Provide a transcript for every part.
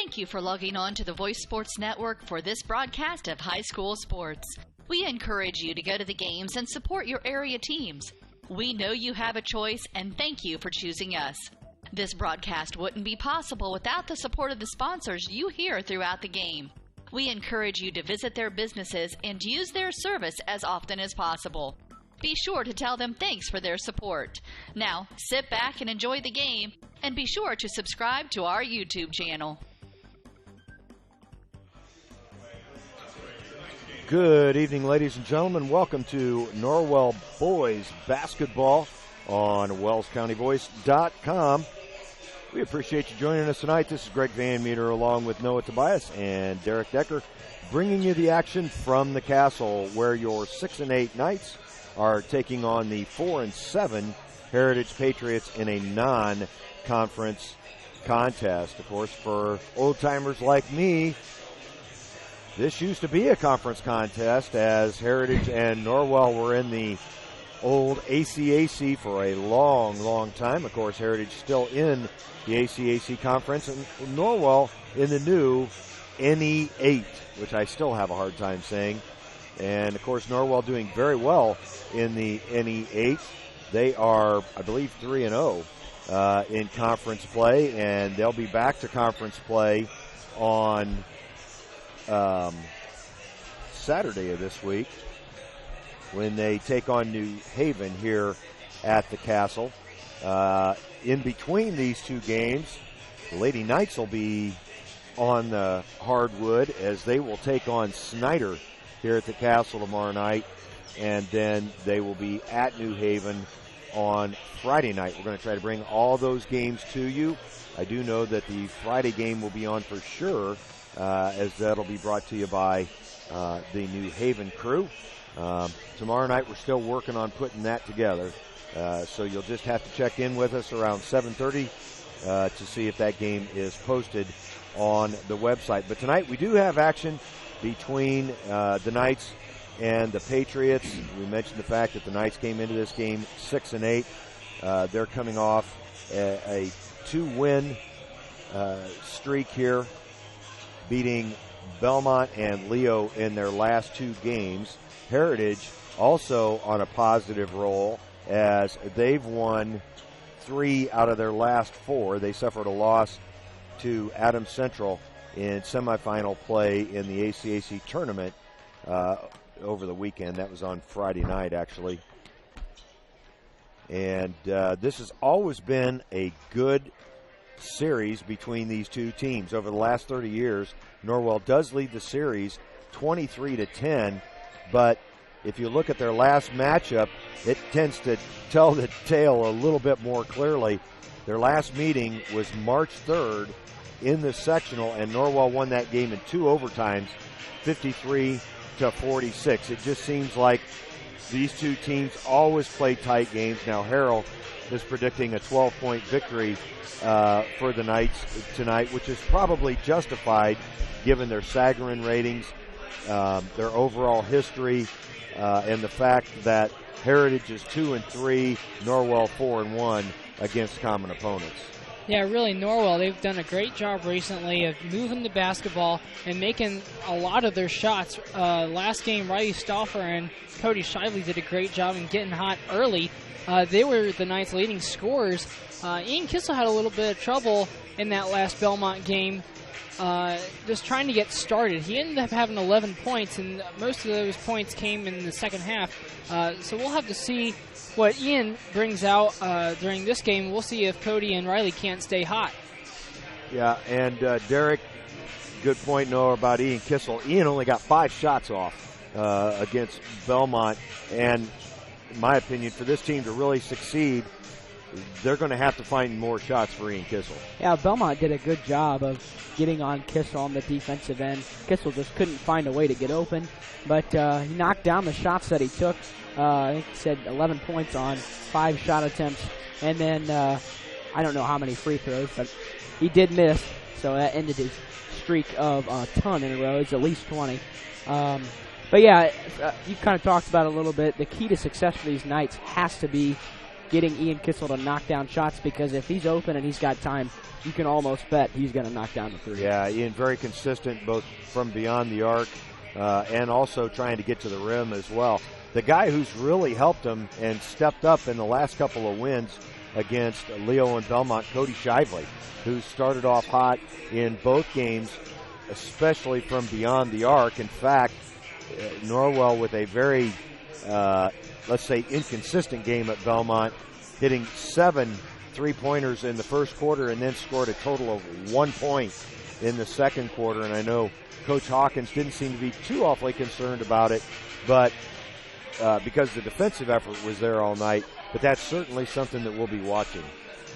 Thank you for logging on to the Voice Sports Network for this broadcast of high school sports. We encourage you to go to the games and support your area teams. We know you have a choice, and thank you for choosing us. This broadcast wouldn't be possible without the support of the sponsors you hear throughout the game. We encourage you to visit their businesses and use their service as often as possible. Be sure to tell them thanks for their support. Now, sit back and enjoy the game, and be sure to subscribe to our YouTube channel. Good evening, ladies and gentlemen. Welcome to Norwell Boys Basketball on WellsCountyVoice.com. We appreciate you joining us tonight. This is Greg Van Meter along with Noah Tobias and Derek Decker, bringing you the action from the Castle, where your 6-8 Knights are taking on the 4-7 Heritage Patriots in a non-conference contest. Of course, for old-timers like me, this used to be a conference contest, as Heritage and Norwell were in the old ACAC for a long, long time. Of course, Heritage still in the ACAC conference, and Norwell in the new NE8, which I still have a hard time saying. And, of course, Norwell doing very well in the NE8. They are, I believe, 3-0 in conference play, and they'll be back to conference play on Saturday of this week when they take on New Haven here at the Castle. In between these two games, the Lady Knights will be on the hardwood as they will take on Snyder here at the Castle tomorrow night, and then they will be at New Haven on Friday night. We're going to try to bring all those games to you. I do know that the Friday game will be on for sure, as that'll be brought to you by the New Haven crew. Tomorrow night we're still working on putting that together, so you'll just have to check in with us around 7:30 to see if that game is posted on the website. But tonight we do have action between the Knights and the Patriots. We mentioned the fact that the Knights came into this game 6-8. They're coming off a 2-win streak here, beating Belmont and Leo in their last two games. Heritage also on a positive roll, as they've won 3 out of their last 4. They suffered a loss to Adams Central in semifinal play in the ACAC tournament over the weekend. That was on Friday night, actually. And this has always been a good series between these two teams. Over the last 30 years, Norwell does lead the series 23-10, but if you look at their last matchup, it tends to tell the tale a little bit more clearly. Their last meeting was March 3rd in the sectional, and Norwell won that game in 2 overtimes, 53-46. It just seems like these two teams always play tight games. Now Harrell is predicting a 12-point victory for the Knights tonight, which is probably justified given their Sagarin ratings, their overall history, and the fact that Heritage is 2-3, Norwell 4-1 against common opponents. Yeah, really, Norwell, they've done a great job recently of moving the basketball and making a lot of their shots. Last game, Riley Stauffer and Cody Shively did a great job in getting hot early. They were the Knights' leading scorers. Ian Kissel had a little bit of trouble in that last Belmont game, just trying to get started. He ended up having 11 points, and most of those points came in the second half. So we'll have to see what Ian brings out during this game. We'll see if Cody and Riley can't stay hot. Yeah, and Derek, good point, Noah, about Ian Kissel. Ian only got 5 shots off against Belmont, and in my opinion, for this team to really succeed, they're going to have to find more shots for Ian Kissel. Yeah, Belmont did a good job of getting on Kissel on the defensive end. Kissel just couldn't find a way to get open, but he knocked down the shots that he took. I think he said 11 points on 5 shot attempts, and then I don't know how many free throws, but he did miss, so that ended his streak of a ton in a row. It's at least 20. But yeah, you kind of talked about it a little bit. The key to success for these Knights has to be getting Ian Kissel to knock down shots, because if he's open and he's got time, you can almost bet he's going to knock down the three. Yeah, Ian very consistent both from beyond the arc and also trying to get to the rim as well. The guy who's really helped him and stepped up in the last couple of wins against Leo and Belmont, Cody Shively, who started off hot in both games, especially from beyond the arc. In fact, Norwell with a very, let's say, inconsistent game at Belmont, hitting 7 3-pointers in the first quarter and then scored a total of 1 point in the second quarter. And I know Coach Hawkins didn't seem to be too awfully concerned about it, but because the defensive effort was there all night. But that's certainly something that we'll be watching.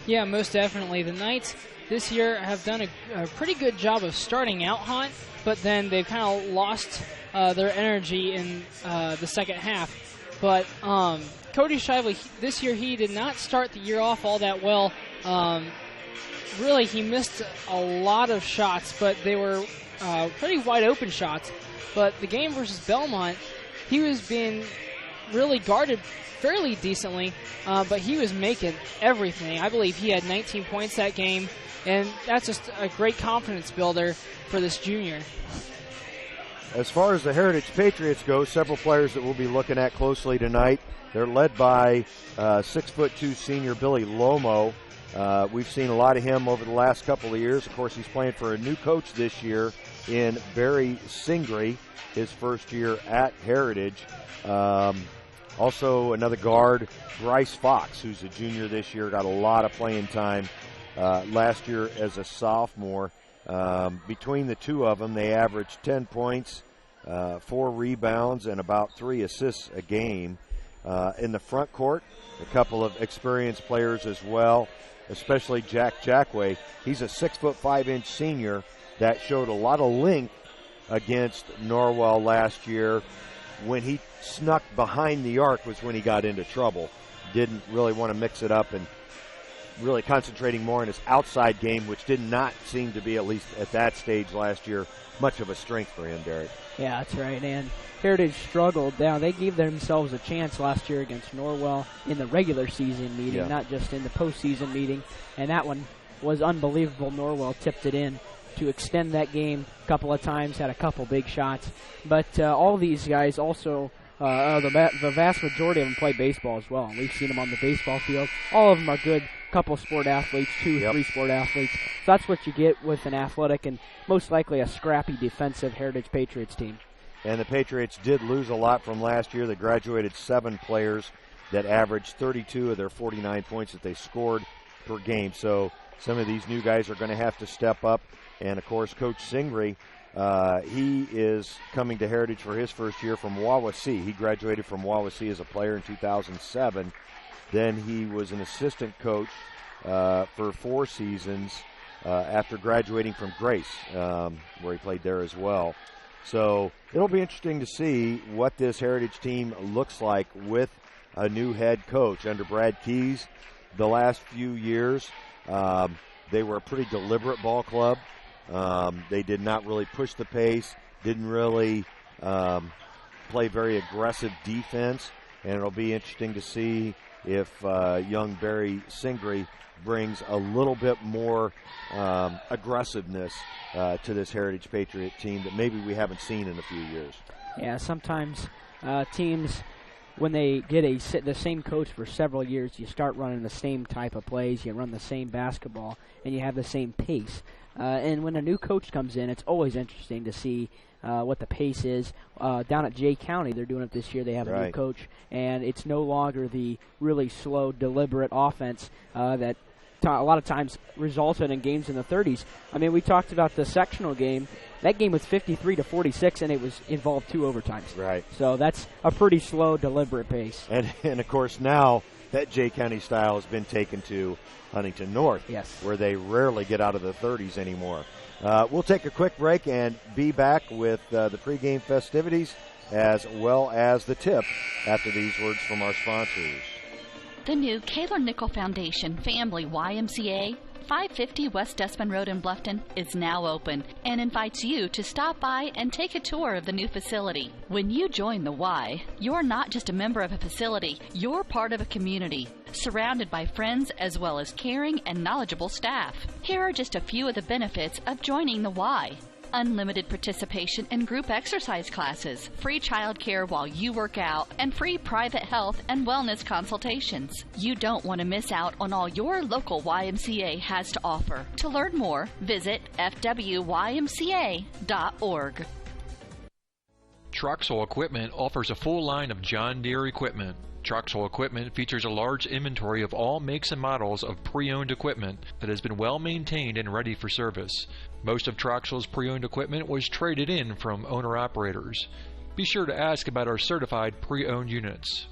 Yeah, most definitely. The Knights this year have done a pretty good job of starting out hot, but then they've kind of lost their energy in the second half. But Cody Shively, this year, he did not start the year off all that well. Really, he missed a lot of shots, but they were pretty wide open shots. But the game versus Belmont, he was being really guarded fairly decently, but he was making everything. I believe he had 19 points that game, and that's just a great confidence builder for this junior. As far as the Heritage Patriots go, several players that we'll be looking at closely tonight. They're led by 6'2" senior Billy Lomo. We've seen a lot of him over the last couple of years. Of course, he's playing for a new coach this year in Barry Singry, his first year at Heritage. Also, another guard, Bryce Fox, who's a junior this year, got a lot of playing time last year as a sophomore. Between the two of them, they averaged 10 points, 4 rebounds, and about 3 assists a game. In the front court, a couple of experienced players as well, especially Jack Jackway. He's a 6'5" senior that showed a lot of length against Norwell last year. When he snuck behind the arc was when he got into trouble. Didn't really want to mix it up and really concentrating more on his outside game, which did not seem to be, at least at that stage last year, much of a strength for him, Derek. Yeah, that's right. And Heritage struggled. Now, they gave themselves a chance last year against Norwell in the regular season meeting, not just in the postseason meeting. And that one was unbelievable. Norwell tipped it in to extend that game a couple of times, had a couple big shots. But all these guys also, the vast majority of them play baseball as well. And we've seen them on the baseball field. All of them are good couple sport athletes, 3 sport athletes. So that's what you get with an athletic and most likely a scrappy defensive Heritage Patriots team. And the Patriots did lose a lot from last year. They graduated 7 players that averaged 32 of their 49 points that they scored per game. So some of these new guys are going to have to step up. And, of course, Coach Singry, he is coming to Heritage for his first year from Wawasee. He graduated from Wawasee as a player in 2007. Then he was an assistant coach for 4 seasons after graduating from Grace, where he played there as well. So it'll be interesting to see what this Heritage team looks like with a new head coach. Under Brad Keys, the last few years, they were a pretty deliberate ball club. They did not really push the pace, didn't really play very aggressive defense, and it'll be interesting to see if young Barry Singry brings a little bit more aggressiveness to this Heritage Patriot team that maybe we haven't seen in a few years. Yeah, sometimes teams, when they get the same coach for several years, you start running the same type of plays, you run the same basketball, and you have the same pace. And when a new coach comes in, it's always interesting to see what the pace is. Down at Jay County, they're doing it this year. They have a new coach, and it's no longer the really slow, deliberate offense that a lot of times resulted in games in the 30s. I mean, we talked about the sectional game. That game was 53-46, and it was involved 2 overtimes. Right. So that's a pretty slow, deliberate pace. And of course, now that Jay County style has been taken to Huntington North, where they rarely get out of the 30s anymore. We'll take a quick break and be back with the pregame festivities as well as the tip after these words from our sponsors. The new Kaler Nickel Foundation Family YMCA 550 West Dustman Road in Bluffton is now open and invites you to stop by and take a tour of the new facility. When you join the Y, you're not just a member of a facility, you're part of a community, surrounded by friends as well as caring and knowledgeable staff. Here are just a few of the benefits of joining the Y. Unlimited participation in group exercise classes, free childcare while you work out, and free private health and wellness consultations. You don't want to miss out on all your local YMCA has to offer. To learn more, visit fwymca.org. Troxel Equipment offers a full line of John Deere equipment. Troxel Equipment features a large inventory of all makes and models of pre-owned equipment that has been well maintained and ready for service. Most of Troxel's pre-owned equipment was traded in from owner-operators. Be sure to ask about our certified pre-owned units.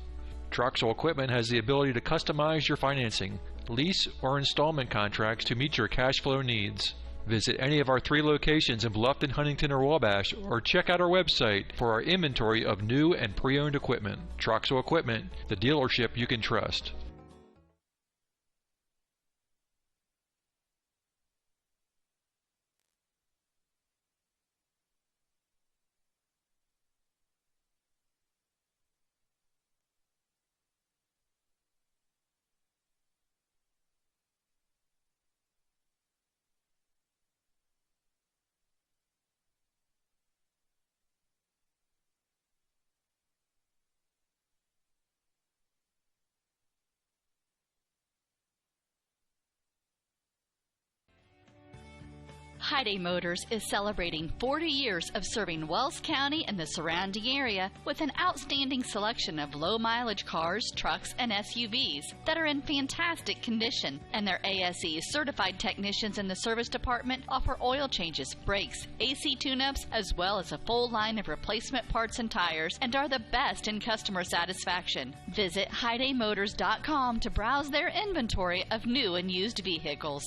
Troxel Equipment has the ability to customize your financing, lease, or installment contracts to meet your cash flow needs. Visit any of our 3 locations in Bluffton, Huntington, or Wabash, or check out our website for our inventory of new and pre-owned equipment. Troxel Equipment, the dealership you can trust. Hyundai Motors is celebrating 40 years of serving Wells County and the surrounding area with an outstanding selection of low-mileage cars, trucks, and SUVs that are in fantastic condition. And their ASE certified technicians in the service department offer oil changes, brakes, AC tune-ups, as well as a full line of replacement parts and tires, and are the best in customer satisfaction. Visit HyundaiMotors.com to browse their inventory of new and used vehicles.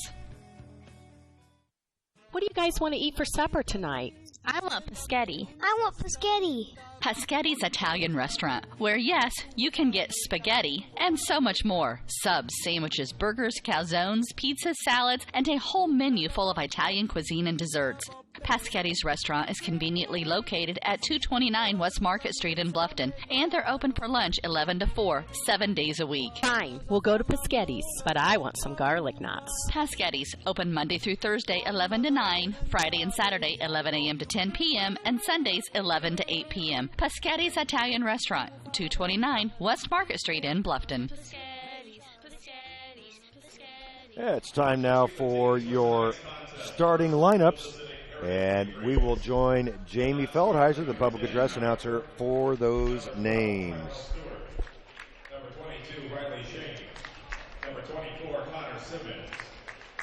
What do you guys want to eat for supper tonight? I want paschetti. I want paschetti. Paschetti's Italian restaurant, where yes, you can get spaghetti and so much more. Subs, sandwiches, burgers, calzones, pizzas, salads, and a whole menu full of Italian cuisine and desserts. Paschetti's restaurant is conveniently located at 229 West Market Street in Bluffton, and they're open for lunch 11 to 4, 7 days a week. Fine, we'll go to Paschetti's, but I want some garlic knots. Paschetti's, open Monday through Thursday 11 to 9, Friday and Saturday 11 a.m. to 10 p.m., and Sundays 11 to 8 p.m. Paschetti's Italian Restaurant, 229 West Market Street in Bluffton. Yeah, it's time now for your starting lineups. And we will join Jamie Feldheiser, the public address announcer, for those names. Number 22, Riley Shane. Number 24, Connor Simmons.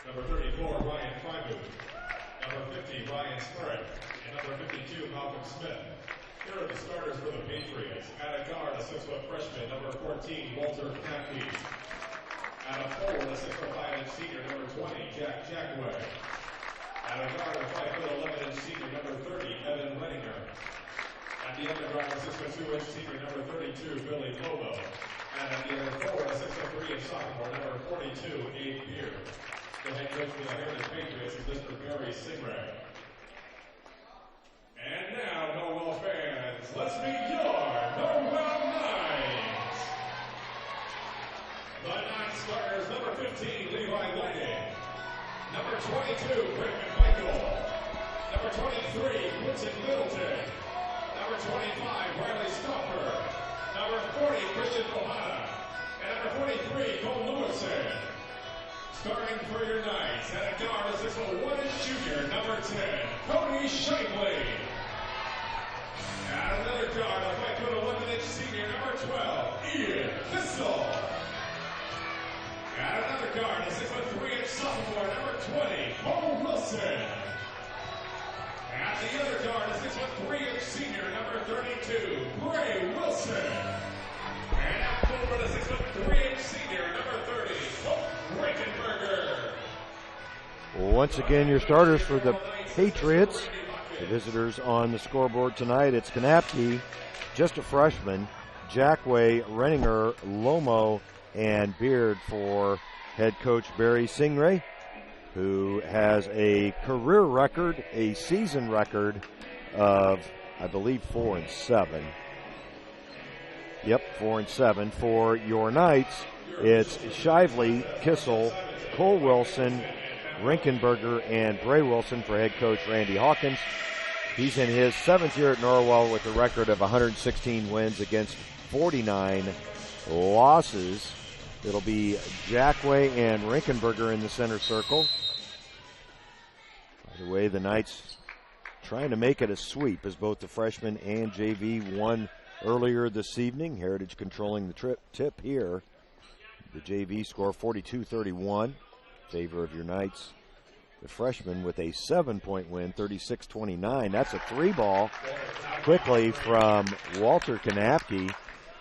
Number 34, Ryan Freimuth. Number 50, Ryan Sperritt. And number 52, Malcolm Smith. Here are the starters for the Patriots. At a guard, a 6-foot freshman, number 14, Walter Cathy. At a forward, a 6'5" senior, number 20, Jack Jackway. At a guard, a 5'11" senior, number 30, Evan Renninger. At the other guard, a 6'2" senior, number 32, Billy Lobo. And at the other forward, a 6'3" sophomore, number 42, Abe Beard. The head coach for the Heritage Patriots is Mr. Barry Singray. And now, Norwell fans, let's meet your Norwell Nines. The nine starters, number 15, Levi Whiting. Number 22, Rick McMichael. Number 23, Quinton Middleton. Number 25, Riley Stoffer. Number 40, Christian Ohana. And number 43, Cole Lewison. Starting for your Knights, at a guard, a 6'1" junior, number 10, Cody Shively. At another guard, a 5'11" senior, number 12, Ian Thistle. At another guard, a 6'3" sophomore, number 20, Cole Wilson. At the other guard, a 6'3" senior, number 32, Bray Wilson. And at forward, a 6'3" senior, number 30, Hope Reichenberger. Once again, your starters for the Patriots. The visitors on the scoreboard tonight, it's Kanapke, just a freshman, Jackway, Renninger, Lomo, and Beard for head coach Barry Singray. who has a career record, a season record of, I believe, 4-7. Yep, 4-7. For your Knights, it's Shively, Kissel, Cole Wilson, Rinkenberger, and Bray Wilson for head coach Randy Hawkins. He's in his 7th year at Norwell with a record of 116 wins against 49 losses. It'll be Jackway and Rinkenberger in the center circle. By the way, the Knights trying to make it a sweep as both the freshman and JV won earlier this evening. Heritage controlling the tip here. The JV score 42-31 in favor of your Knights. The freshman with a 7-point win, 36-29. That's a 3-ball quickly from Walter Kanapke.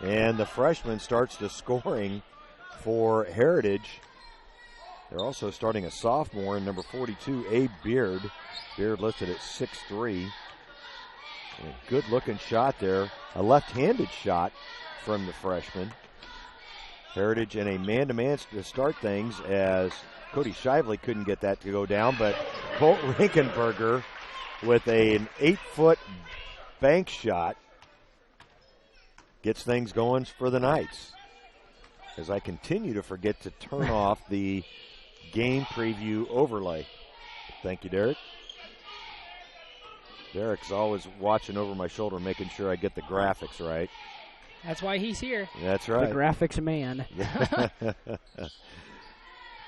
And the freshman starts the scoring for Heritage. They're also starting a sophomore in number 42, Abe Beard. Beard listed at 6'3". A good-looking shot there. A left-handed shot from the freshman. Heritage in a man-to-man to start things as Cody Shively couldn't get that to go down, but Colt Rinkenberger with an 8-foot bank shot gets things going for the Knights. As I continue to forget to turn off the game preview overlay. Thank you, Derek. Derek's always watching over my shoulder, making sure I get the graphics right. That's why he's here. That's right. The graphics man.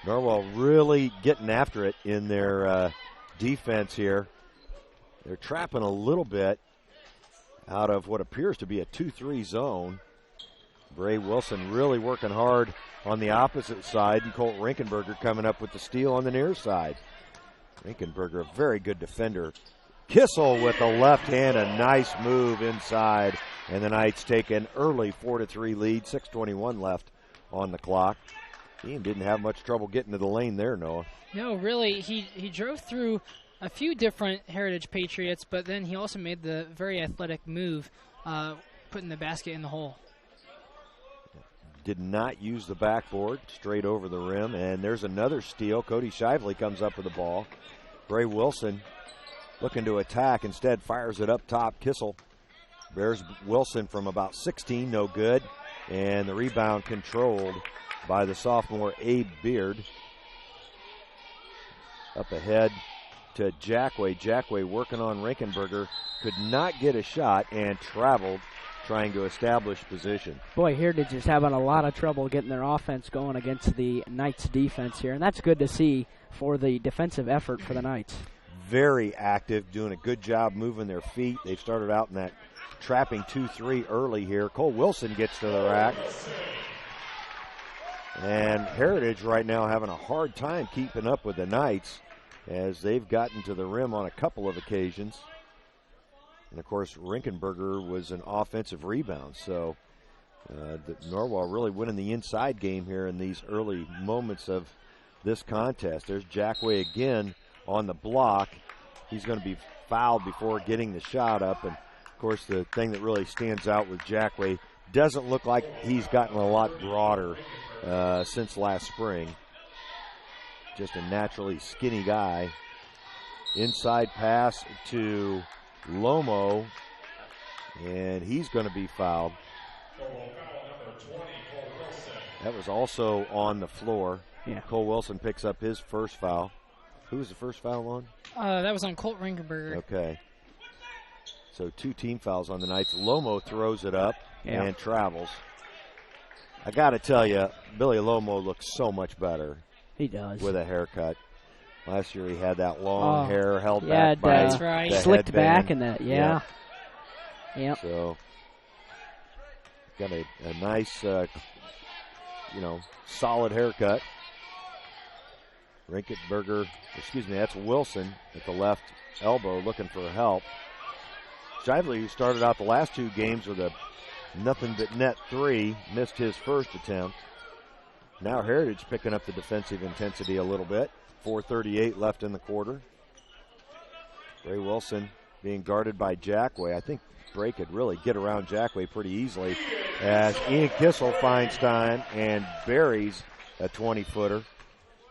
Norwell really getting after it in their defense here. They're trapping a little bit out of what appears to be a 2-3 zone. Bray Wilson really working hard on the opposite side, and Colt Rinkenberger coming up with the steal on the near side. Rinkenberger, a very good defender. Kissel with the left hand, a nice move inside, and the Knights take an early 4-3 lead, 6:21 left on the clock. Ian didn't have much trouble getting to the lane there, Noah. No, really, he drove through a few different Heritage Patriots, but then he also made the very athletic move, putting the basket in the hole. Did not use the backboard, straight over the rim, and there's another steal. Cody Shively comes up with the ball. Bray Wilson looking to attack, instead fires it up top. Kissel bears Wilson from about 16, no good, and the rebound controlled by the sophomore Abe Beard. Up ahead to Jackway. Jackway working on Rinkenberger, could not get a shot and traveled trying to establish position. Boy, Heritage is having a lot of trouble getting their offense going against the Knights defense here, and that's good to see for the defensive effort for the Knights. Very active, doing a good job moving their feet. They started out in that trapping 2-3 early here. Cole Wilson gets to the rack. And Heritage right now having a hard time keeping up with the Knights as they've gotten to the rim on a couple of occasions. And, of course, Rinkenberger was an offensive rebound. So Norwell really winning the inside game here in these early moments of this contest. There's Jackway again on the block. He's going to be fouled before getting the shot up. And, of course, the thing that really stands out with Jackway, doesn't look like he's gotten a lot broader since last spring. Just a naturally skinny guy. Inside pass to Lomo, and he's going to be fouled. That was also on the floor. Yeah. Cole Wilson picks up his first foul. Who was the first foul on? That was on Colt Rinkenberger. Okay. So 2 team fouls on the Knights. Lomo throws it up and travels. I got to tell you, Billy Lomo looks so much better. He does. With a haircut. Last year he had that long hair held back by that's right. Slicked headband. back and that, yeah. Yep. So got a nice, solid haircut. That's Wilson at the left elbow looking for help. Shively, who started out the last 2 games with a nothing but net 3, missed his first attempt. Now Heritage picking up the defensive intensity a little bit. 4:38 left in the quarter. Bray Wilson being guarded by Jackway. I think Bray could really get around Jackway pretty easily as Ian Kissel finds time and buries a 20-footer.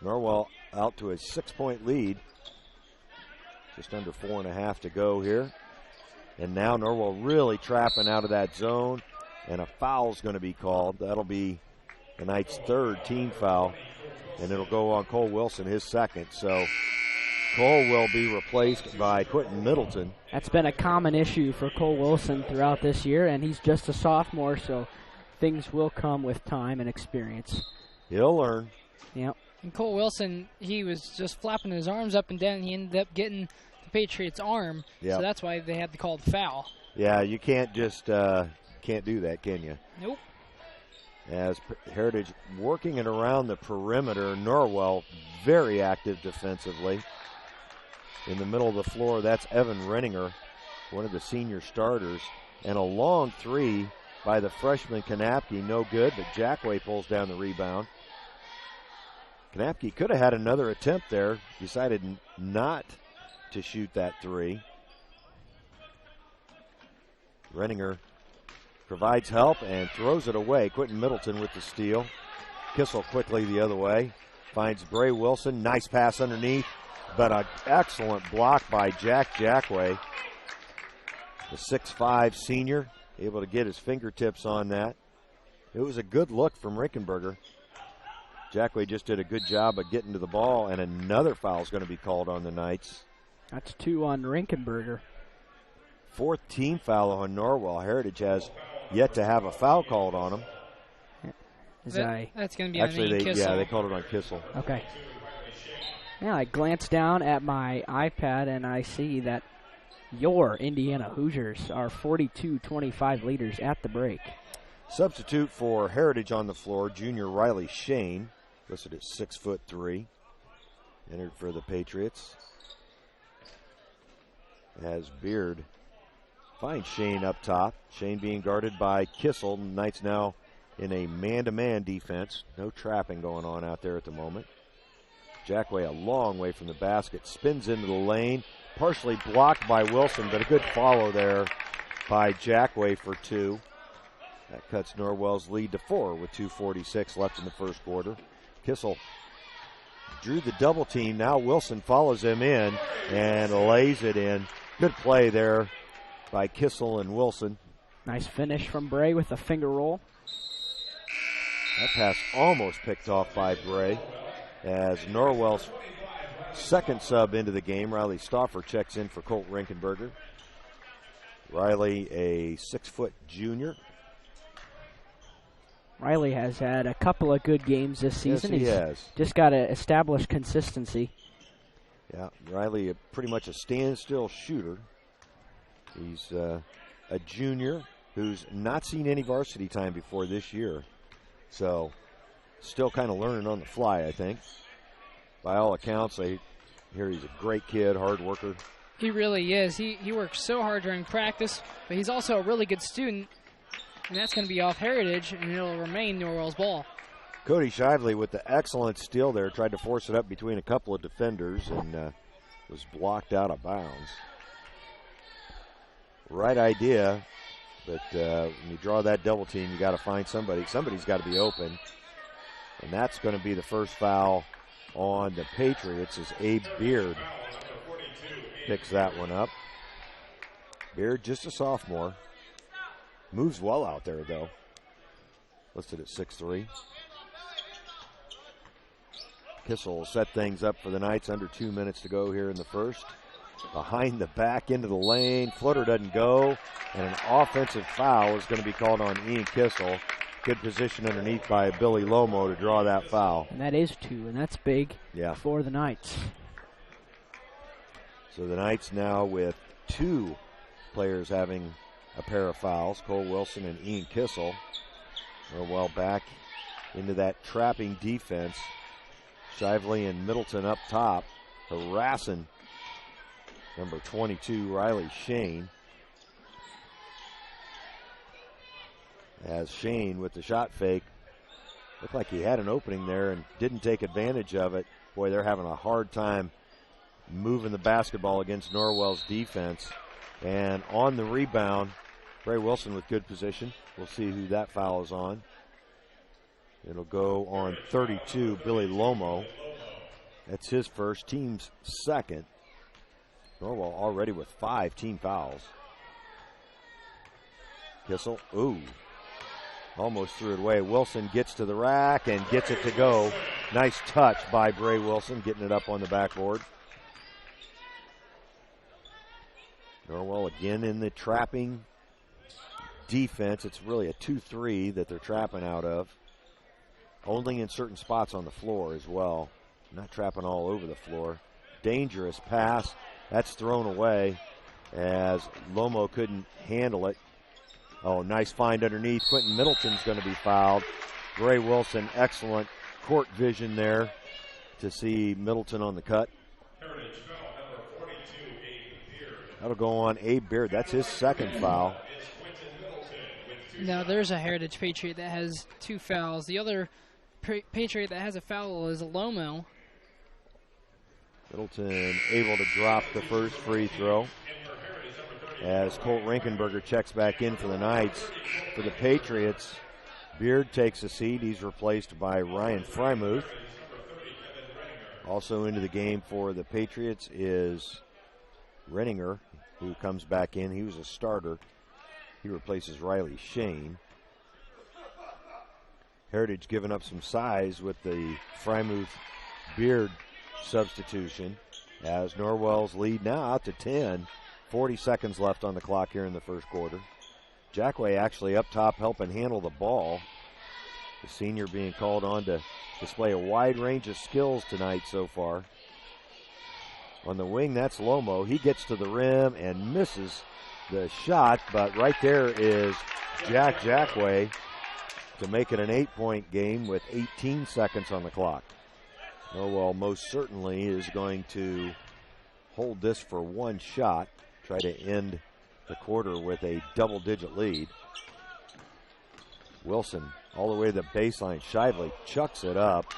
Norwell out to a 6-point lead. Just under 4.5 to go here. And now Norwell really trapping out of that zone, and a foul's going to be called. That'll be the Knights' third team foul, and it'll go on Cole Wilson, his second. So Cole will be replaced by Quentin Middleton. That's been a common issue for Cole Wilson throughout this year, and he's just a sophomore, so things will come with time and experience. He'll learn. Yep. And Cole Wilson, he was just flapping his arms up and down. He ended up getting the Patriots' arm, so that's why they had to call the foul. Yeah, you can't just can't do that, can you? Nope. As Heritage working it around the perimeter, Norwell very active defensively. In the middle of the floor, that's Evan Renninger, one of the senior starters. And a long three by the freshman Kanapke, no good, but Jackway pulls down the rebound. Kanapke could have had another attempt there, decided not to shoot that three. Renninger provides help and throws it away. Quentin Middleton with the steal. Kissel quickly the other way. Finds Bray Wilson. Nice pass underneath, but an excellent block by Jack Jackway. The 6'5 senior, able to get his fingertips on that. It was a good look from Rickenberger. Jackway just did a good job of getting to the ball, and another foul is going to be called on the Knights. That's 2 on Rickenberger. Fourth team foul on Norwell. Heritage has yet to have a foul called on him. That's going to be actually on Kissel. they called it on Kissel. Okay. Yeah, I glanced down at my iPad and I see that your Indiana Hoosiers are 42-25 leaders at the break. Substitute for Heritage on the floor, junior Riley Shane, listed at 6'3", entered for the Patriots. As Beard finds Shane up top. Shane being guarded by Kissel. Knights now in a man-to-man defense. No trapping going on out there at the moment. Jackway a long way from the basket. Spins into the lane. Partially blocked by Wilson, but a good follow there by Jackway for 2. That cuts Norwell's lead to 4 with 2:46 left in the first quarter. Kissel drew the double team. Now Wilson follows him in and lays it in. Good play there by Kissel and Wilson. Nice finish from Bray with a finger roll. That pass almost picked off by Bray as Norwell's second sub into the game. Riley Stauffer checks in for Colt Rinkenberger. Riley, a 6-foot junior. Riley has had a couple of good games this season. Yes, he has. Just got to establish consistency. Yeah, Riley, pretty much a standstill shooter. He's a junior who's not seen any varsity time before this year. So, still kind of learning on the fly, I think. By all accounts, I hear he's a great kid, hard worker. He really is. He works so hard during practice, but he's also a really good student, and that's going to be off Heritage, and it'll remain Norwell's ball. Cody Shively with the excellent steal there, tried to force it up between a couple of defenders and was blocked out of bounds. Right idea, but when you draw that double team, you got to find somebody. Somebody's got to be open, and that's going to be the first foul on the Patriots as Abe Beard picks that one up. Beard, just a sophomore. Moves well out there, though. Listed at 6'3". Kissel will set things up for the Knights. Under 2 minutes to go here in the first. Behind the back into the lane. Floater doesn't go. And an offensive foul is going to be called on Ian Kissel. Good position underneath by Billy Lomo to draw that foul. And that is 2, and that's big for the Knights. So the Knights now with 2 players having a pair of fouls, Cole Wilson and Ian Kissel. Norwell back into that trapping defense. Shively and Middleton up top, harassing number 22, Riley Shane. As Shane with the shot fake, looked like he had an opening there and didn't take advantage of it. Boy, they're having a hard time moving the basketball against Norwell's defense. And on the rebound, Bray Wilson with good position. We'll see who that foul is on. It'll go on 32, Billy Lomo. That's his first, team's second. Norwell already with 5 team fouls. Kissel, ooh, almost threw it away. Wilson gets to the rack and gets it to go. Nice touch by Bray Wilson, getting it up on the backboard. Norwell again in the trapping defense. It's really a 2-3 that they're trapping out of. Only in certain spots on the floor as well. Not trapping all over the floor. Dangerous pass. That's thrown away as Lomo couldn't handle it. Oh, nice find underneath. Quentin Middleton's going to be fouled. Bray Wilson, excellent court vision there to see Middleton on the cut. That'll go on Abe Beard. That's his second foul. Now there's a Heritage Patriot that has 2 fouls. The other Patriot that has a foul is Lomo. Middleton able to drop the first free throw as Colt Rinkenberger checks back in for the Knights. For the Patriots, Beard takes a seat. He's replaced by Ryan Frymuth. Also into the game for the Patriots is Renninger, who comes back in. He was a starter. He replaces Riley Shane. Heritage giving up some size with the Frymuth-Beard substitution as Norwell's lead now out to 10. 40 seconds left on the clock here in the first quarter. Jackway actually up top helping handle the ball. The senior being called on to display a wide range of skills tonight so far. On the wing, that's Lomo. He gets to the rim and misses the shot, but right there is Jack Jackway to make it an 8-point game with 18 seconds on the clock. Norwell most certainly is going to hold this for one shot, try to end the quarter with a double-digit lead. Wilson all the way to the baseline. Shively chucks it up.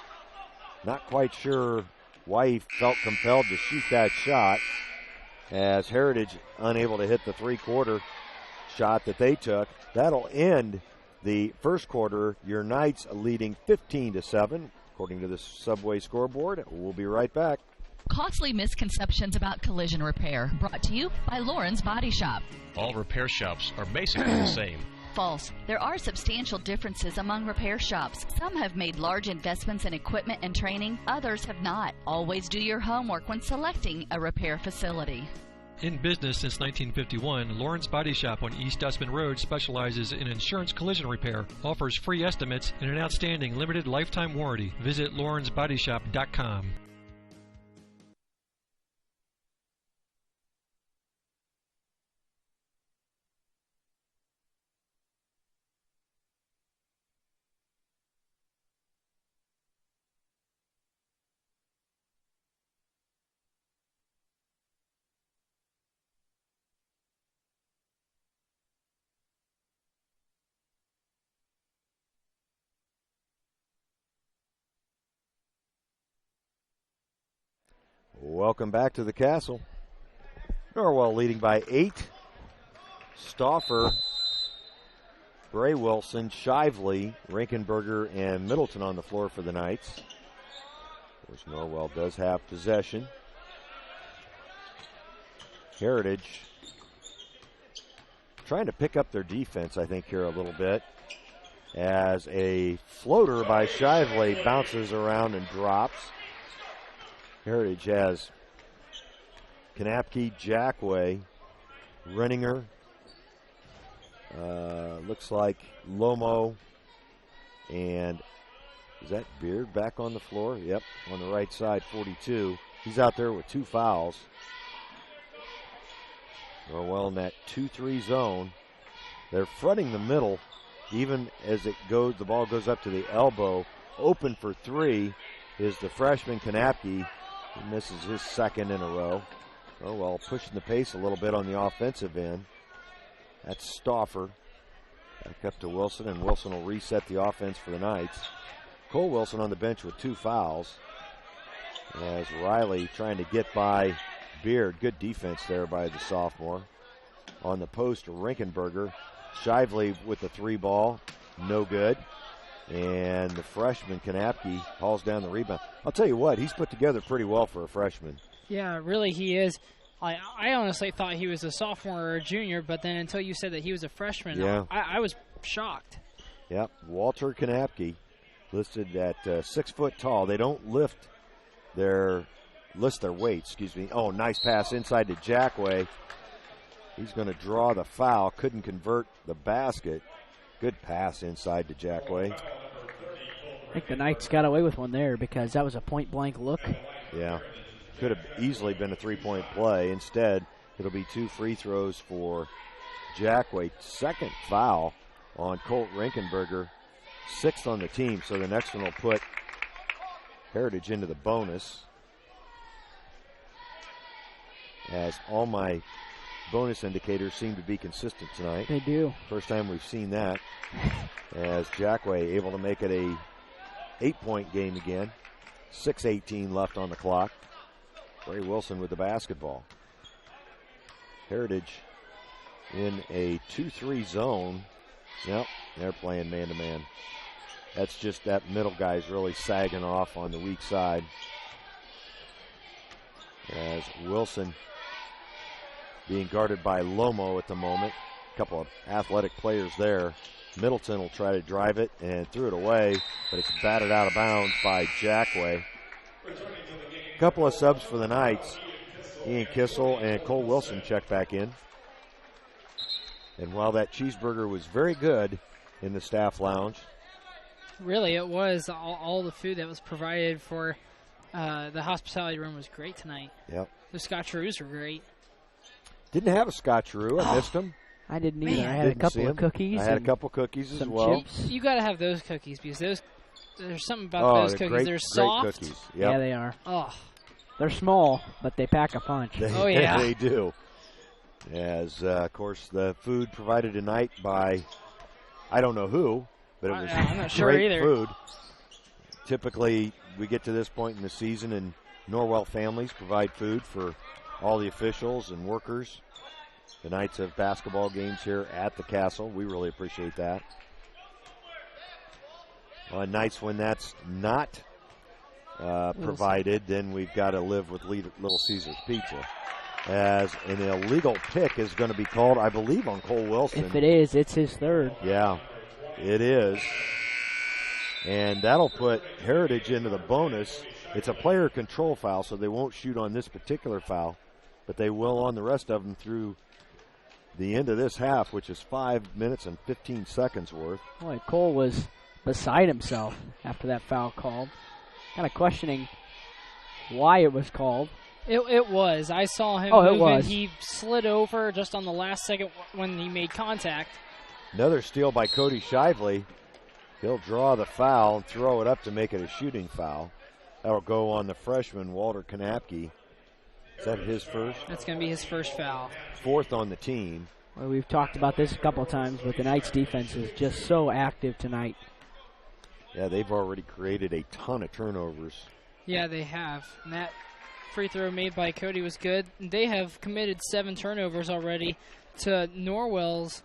Not quite sure why he felt compelled to shoot that shot, as Heritage unable to hit the three-quarter shot that they took. That'll end the first quarter. Your Knights leading 15-7, according to the Subway scoreboard. We'll be right back. Costly misconceptions about collision repair, brought to you by Lauren's Body Shop. All repair shops are basically the same. False. There are substantial differences among repair shops. Some have made large investments in equipment and training, others have not. Always do your homework when selecting a repair facility. In business since 1951, Lauren's Body Shop on East Dustman Road specializes in insurance collision repair, offers free estimates, and an outstanding limited lifetime warranty. Visit lawrensbodyshop.com. Welcome back to the Castle. Norwell leading by 8. Stauffer, Bray Wilson, Shively, Rinkenberger, and Middleton on the floor for the Knights. Of course, Norwell does have possession. Heritage trying to pick up their defense, I think, here a little bit, as a floater by Shively bounces around and drops. Heritage has Kanapke, Jackway, Renninger, looks like Lomo, and is that Beard back on the floor? Yep, on the right side, 42. He's out there with 2 fouls. Norwell in that 2-3 zone. They're fronting the middle, even as it goes, the ball goes up to the elbow. Open for 3 is the freshman Kanapke. He misses his second in a row. Norwell pushing the pace a little bit on the offensive end. That's Stauffer. Back up to Wilson, and Wilson will reset the offense for the Knights. Cole Wilson on the bench with 2 fouls. As Riley trying to get by Beard. Good defense there by the sophomore. On the post, Rinkenberger. Shively with the 3 ball. No good. And the freshman, Kanapke, hauls down the rebound. I'll tell you what, he's put together pretty well for a freshman. Yeah, really he is. I honestly thought he was a sophomore or a junior, but then until you said that he was a freshman, yeah. I was shocked. Yep, Walter Kanapke, listed at 6 foot tall. They don't list their weight, excuse me. Oh, nice pass inside to Jackway. He's going to draw the foul, couldn't convert the basket. Good pass inside to Jackway. I think the Knights got away with one there because that was a point-blank look. Yeah, could have easily been a three-point play. Instead, it'll be 2 free throws for Jackway. Second foul on Colt Rankenberger, 6th on the team. So the next one will put Heritage into the bonus. As all my bonus indicators seem to be consistent tonight. They do. First time we've seen that. As Jackway able to make it a 8-point game again. 6:18 left on the clock. Ray Wilson with the basketball. Heritage in a 2-3 zone. Yep, they're playing man-to-man. That's just that middle guy's really sagging off on the weak side. As Wilson being guarded by Lomo at the moment. A couple of athletic players there. Middleton will try to drive it and threw it away, but it's batted out of bounds by Jackway. A couple of subs for the Knights. Ian Kissel and Cole Wilson check back in. And while that cheeseburger was very good in the staff lounge. Really, it was. All the food that was provided for the hospitality room was great tonight. Yep. The scotcheroos were great. Didn't have a scotcheroo. I missed them. I didn't either. I had a couple of cookies. I had a couple cookies as well. Chips. You got to have those cookies because there's something about those cookies. They're soft. Great cookies. Yep. Yeah, they are. Oh. They're small, but they pack a punch. Yeah. They do. As, of course, the food provided tonight by, I don't know who, but it was I'm not sure great either. food. Typically, we get to this point in the season and Norwell families provide food for all the officials and workers. The Knights have basketball games here at the Castle. We really appreciate that. On nights when that's not provided, then we've got to live with Little Caesars Pizza. As an illegal pick is going to be called, I believe, on Cole Wilson. If it is, it's his third. Yeah, it is. And that'll put Heritage into the bonus. It's a player control foul, so they won't shoot on this particular foul, but they will on the rest of them through the end of this half, which is 5 minutes and 15 seconds worth. Boy, Cole was beside himself after that foul called. Kind of questioning why it was called. It was. I saw him it moving. was. He slid over just on the last second when he made contact. Another steal by Cody Shively. He'll draw the foul and throw it up to make it a shooting foul. That'll go on the freshman, Walter Kanapke. Is that his first? That's going to be his first foul. 4th on the team. Well, we've talked about this a couple of times, but the Knights' defense is just so active tonight. Yeah, they've already created a ton of turnovers. Yeah, they have. And that free throw made by Cody was good. They have committed 7 turnovers already to Norwell's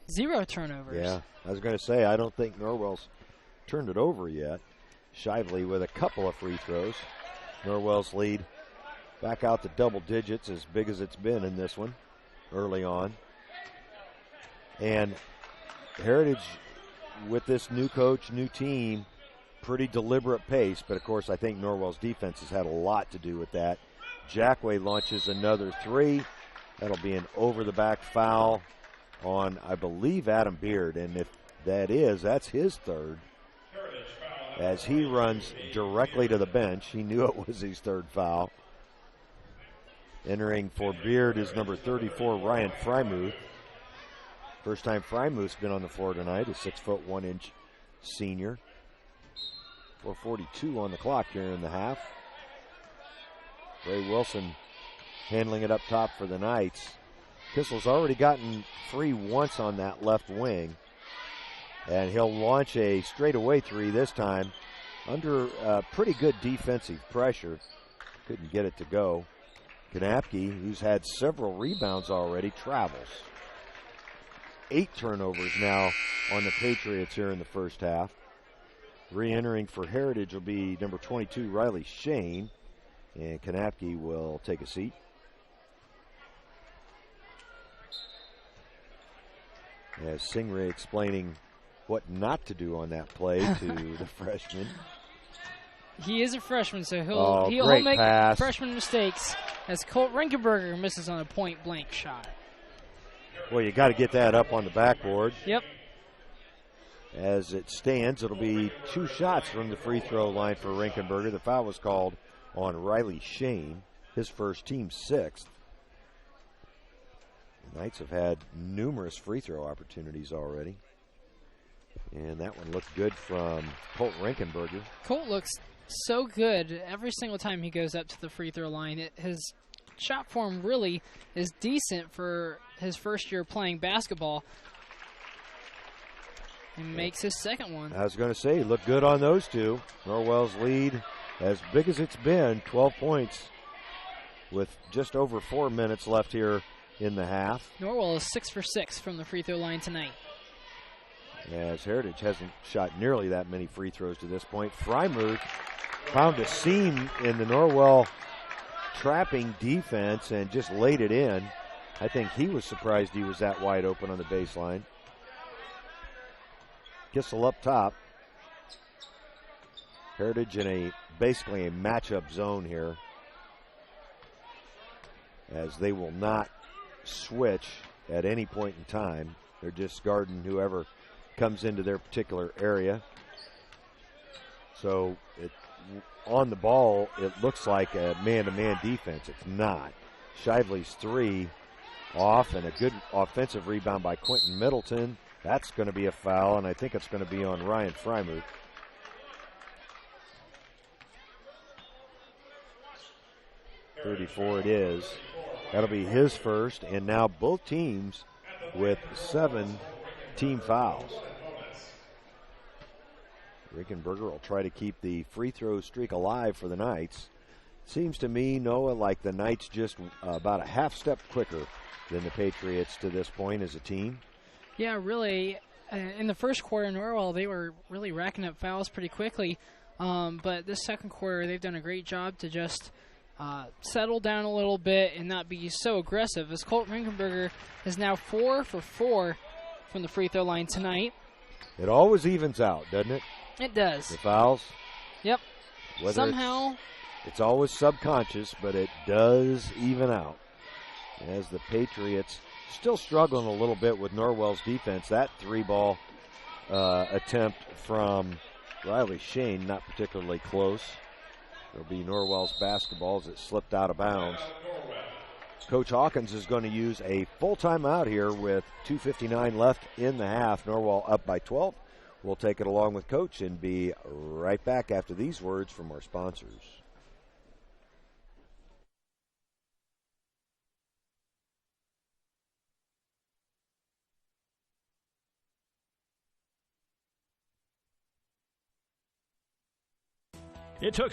0 turnovers. Yeah, I was going to say, I don't think Norwell's turned it over yet. Shively with a couple of free throws. Norwell's lead back out to double digits, as big as it's been in this one early on. And Heritage, with this new coach, new team, pretty deliberate pace, but of course I think Norwell's defense has had a lot to do with that. Jackway launches another 3. That'll be an over-the-back foul on, I believe, Adam Beard, and if that is, that's his third. As he runs directly to the bench, he knew it was his third foul. Entering for Beard is number 34, Ryan Frymuth. First time Frymuth's been on the floor tonight, a 6'1" senior. 4:42 on the clock here in the half. Ray Wilson handling it up top for the Knights. Kissel's already gotten free once on that left wing. And he'll launch a straightaway 3 this time under pretty good defensive pressure. Couldn't get it to go. Kanapke, who's had several rebounds already, travels. 8 turnovers now on the Patriots here in the first half. Re-entering for Heritage will be number 22, Riley Shane, and Kanapke will take a seat. As Singray explaining what not to do on that play to the freshman. He is a freshman, so he'll make freshman mistakes as Colt Rinkenberger misses on a point-blank shot. Well, you got to get that up on the backboard. Yep. As it stands, it'll be 2 shots from the free throw line for Rinkenberger. The foul was called on Riley Shane, his first, team 6th. The Knights have had numerous free throw opportunities already. And that one looked good from Colt Rinkenberger. Colt looks so good every single time he goes up to the free throw line. His shot form really is decent for his first year playing basketball. He makes his second one. I was going to say, look good on those two. Norwell's lead, as big as it's been, 12 points with just over 4 minutes left here in the half. Norwell is 6 for 6 from the free throw line tonight. As Heritage hasn't shot nearly that many free throws to this point. Freimuth found a seam in the Norwell trapping defense and just laid it in. I think he was surprised he was that wide open on the baseline. Kissel up top. Heritage in basically a matchup zone here, as they will not switch at any point in time. They're just guarding whoever comes into their particular area. So on the ball, it looks like a man-to-man defense. It's not. Shively's 3 off, and a good offensive rebound by Quentin Middleton. That's going to be a foul, and I think it's going to be on Ryan Freimuth. .34 it is. That'll be his first, and now both teams with 7 team fouls. Rinkenberger will try to keep the free throw streak alive for the Knights. Seems to me, Noah, like the Knights just about a half step quicker than the Patriots to this point as a team. Yeah, really. In the first quarter, Norwell, they were really racking up fouls pretty quickly. But this second quarter, they've done a great job to just settle down a little bit and not be so aggressive, as Colt Rinkenberger is now 4 for 4 from the free throw line tonight. It always evens out, doesn't it? It does. The fouls? Yep. Somehow. It's always subconscious, but it does even out. As the Patriots still struggling a little bit with Norwell's defense. That 3-ball attempt from Riley Shane, not particularly close. It'll be Norwell's basketball as it slipped out of bounds. Coach Hawkins is going to use a full timeout here with 2:59 left in the half. Norwell up by 12. We'll take it along with Coach and be right back after these words from our sponsors. It took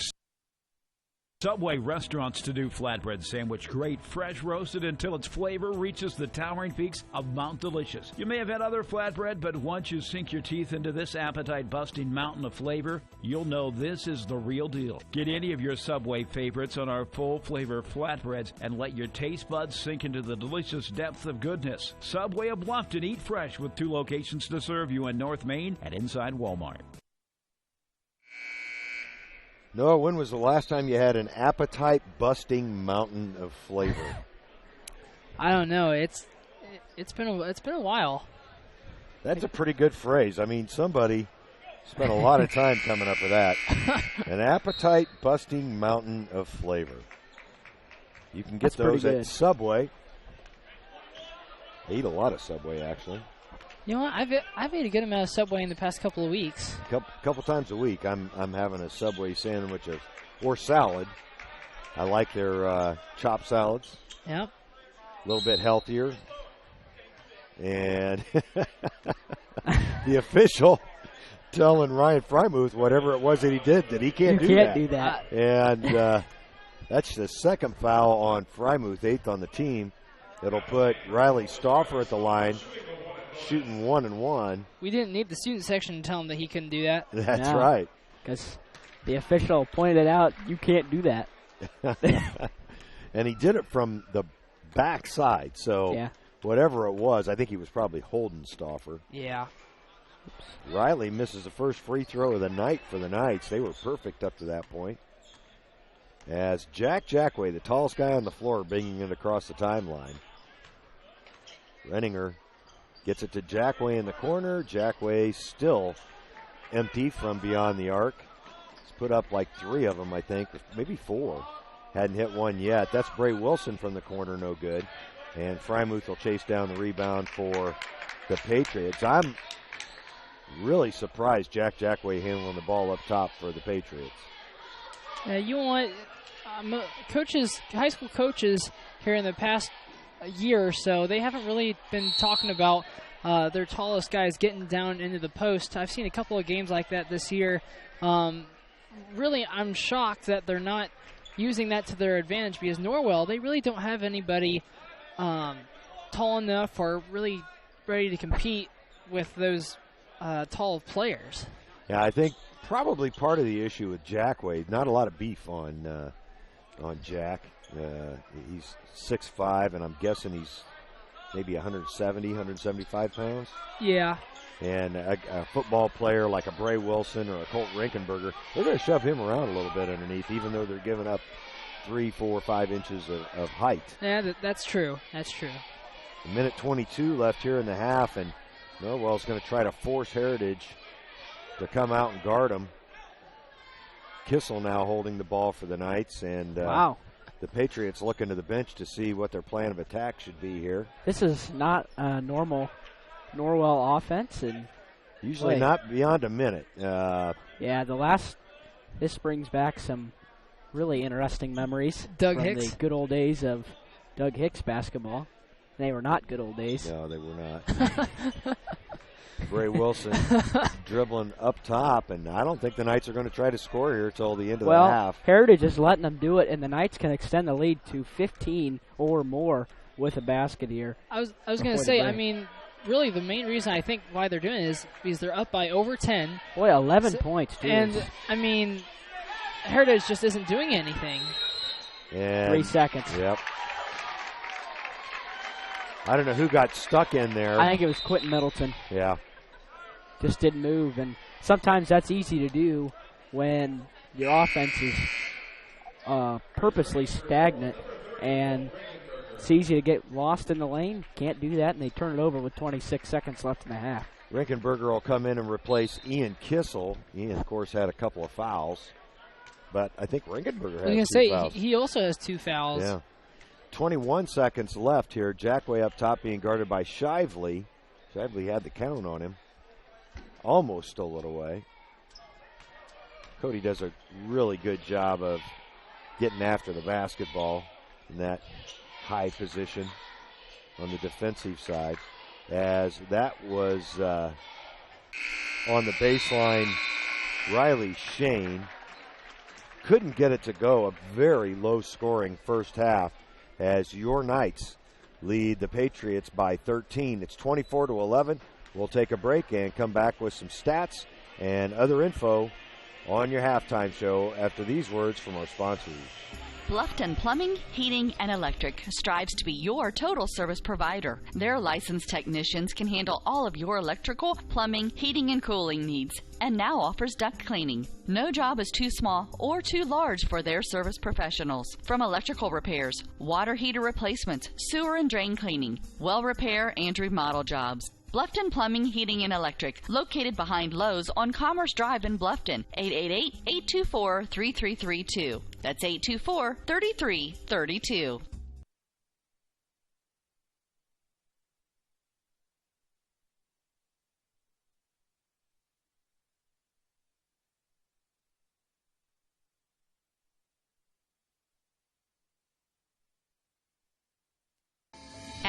Subway restaurants to do flatbread sandwich great, fresh roasted until its flavor reaches the towering peaks of Mount Delicious. You may have had other flatbread, but once you sink your teeth into this appetite-busting mountain of flavor, you'll know this is the real deal. Get any of your Subway favorites on our full-flavor flatbreads and let your taste buds sink into the delicious depth of goodness. Subway of Bluffton, eat fresh with 2 locations to serve you in North Main and inside Walmart. Noah, when was the last time you had an appetite-busting mountain of flavor? I don't know. It's been a while. That's a pretty good phrase. I mean, somebody spent a lot of time coming up with that. An appetite-busting mountain of flavor. You can get those at Subway. I eat a lot of Subway, actually. You know what? I've ate a good amount of Subway in the past couple of weeks. Couple times a week, I'm having a Subway sandwich or salad. I like their chopped salads. Yep. A little bit healthier. And the official telling Ryan Freimuth whatever it was that he did that he can't do that. You can't do that. And that's the second foul on Freimuth, 8th on the team. It'll put Riley Stauffer at the line. shooting 1 and 1. We didn't need the student section to tell him that he couldn't do that. That's right. Because the official pointed out, you can't do that. And he did it from the backside. So whatever it was, I think he was probably holding Stauffer. Yeah. Riley misses the first free throw of the night for the Knights. They were perfect up to that point. As Jack Jackway, the tallest guy on the floor, bringing it across the timeline. Renninger gets it to Jackway in the corner. Jackway still empty from beyond the arc. He's put up like 3 of them, I think, maybe 4. Hadn't hit one yet. That's Bray Wilson from the corner, no good. And Frymuth will chase down the rebound for the Patriots. I'm really surprised Jack Jackway handling the ball up top for the Patriots. You want coaches, high school coaches here in the past year or so, they haven't really been talking about their tallest guys getting down into the post. I've seen a couple of games like that this year. Really, I'm shocked that they're not using that to their advantage because Norwell, they really don't have anybody tall enough or really ready to compete with those tall players. Yeah, I think probably part of the issue with Jackway, not a lot of beef on Jack. He's 6'5", and I'm guessing he's maybe 170, 175 pounds. Yeah. And a football player like a Bray Wilson or a Colt Rinkenberger, they're going to shove him around a little bit underneath, even though they're giving up 3, 4, 5 inches of height. Yeah, that's true. That's true. A minute 22 left here in the half, and Norwell's going to try to force Heritage to come out and guard him. Kissel now holding the ball for the Knights, and the Patriots looking to the bench to see what their plan of attack should be here. This is not a normal Norwell offense, and usually not beyond a minute. This brings back some really interesting memories from the good old days of Doug Hicks basketball. They were not good old days. No, they were not. Bray Wilson dribbling up top, and I don't think the Knights are going to try to score here until the end of the half. Heritage is letting them do it, and the Knights can extend the lead to 15 or more with a basket here. I was going to say, I mean, really the main reason I think why they're doing it is because they're up by over 10. Boy, 11 points, too. And, I mean, Heritage just isn't doing anything. And 3 seconds. Yep. I don't know who got stuck in there. I think it was Quentin Middleton. Yeah. Just didn't move, and sometimes that's easy to do when your offense is purposely stagnant, and it's easy to get lost in the lane. Can't do that, and they turn it over with 26 seconds left in the half. Rinkenberger will come in and replace Ian Kissel. Ian, of course, had a couple of fouls, but I think Rinkenberger has 2 fouls. He also has 2 fouls. Yeah. 21 seconds left here. Jackway up top being guarded by Shively. Shively had the count on him. Almost stole it away. Cody does a really good job of getting after the basketball in that high position on the defensive side. As that was on the baseline, Riley Shane couldn't get it to go. A very low-scoring first half as your Knights lead the Patriots by 13. It's 24-11. We'll take a break and come back with some stats and other info on your halftime show after these words from our sponsors. Bluffton Plumbing, Heating, and Electric strives to be your total service provider. Their licensed technicians can handle all of your electrical, plumbing, heating, and cooling needs, and now offers duct cleaning. No job is too small or too large for their service professionals. From electrical repairs, water heater replacements, sewer and drain cleaning, well repair, and remodel jobs. Bluffton Plumbing, Heating, and Electric, located behind Lowe's on Commerce Drive in Bluffton, 888-824-3332. That's 824-3332.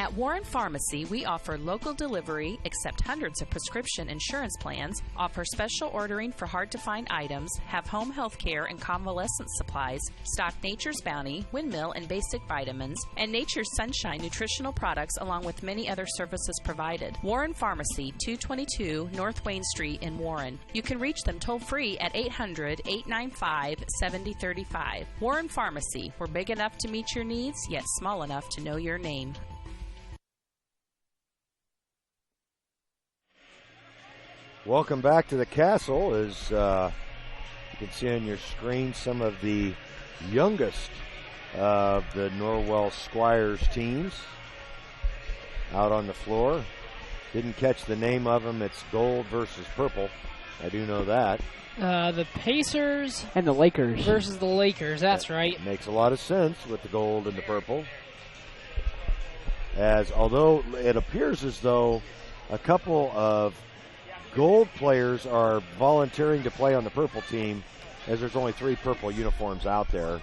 At Warren Pharmacy, we offer local delivery, accept hundreds of prescription insurance plans, offer special ordering for hard-to-find items, have home health care and convalescent supplies, stock Nature's Bounty, Windmill, and basic vitamins, and Nature's Sunshine nutritional products, along with many other services provided. Warren Pharmacy, 222 North Wayne Street in Warren. You can reach them toll-free at 800-895-7035. Warren Pharmacy, we're big enough to meet your needs, yet small enough to know your name. Welcome back to the Castle. As you can see on your screen, some of the youngest of the Norwell Squires teams out on the floor. Didn't catch the name of them. It's gold versus purple. I do know that. The Pacers and the Lakers versus the Lakers. That's right. Makes a lot of sense with the gold and the purple. As although it appears as though a couple of gold players are volunteering to play on the purple team, as there's only 3 purple uniforms out there.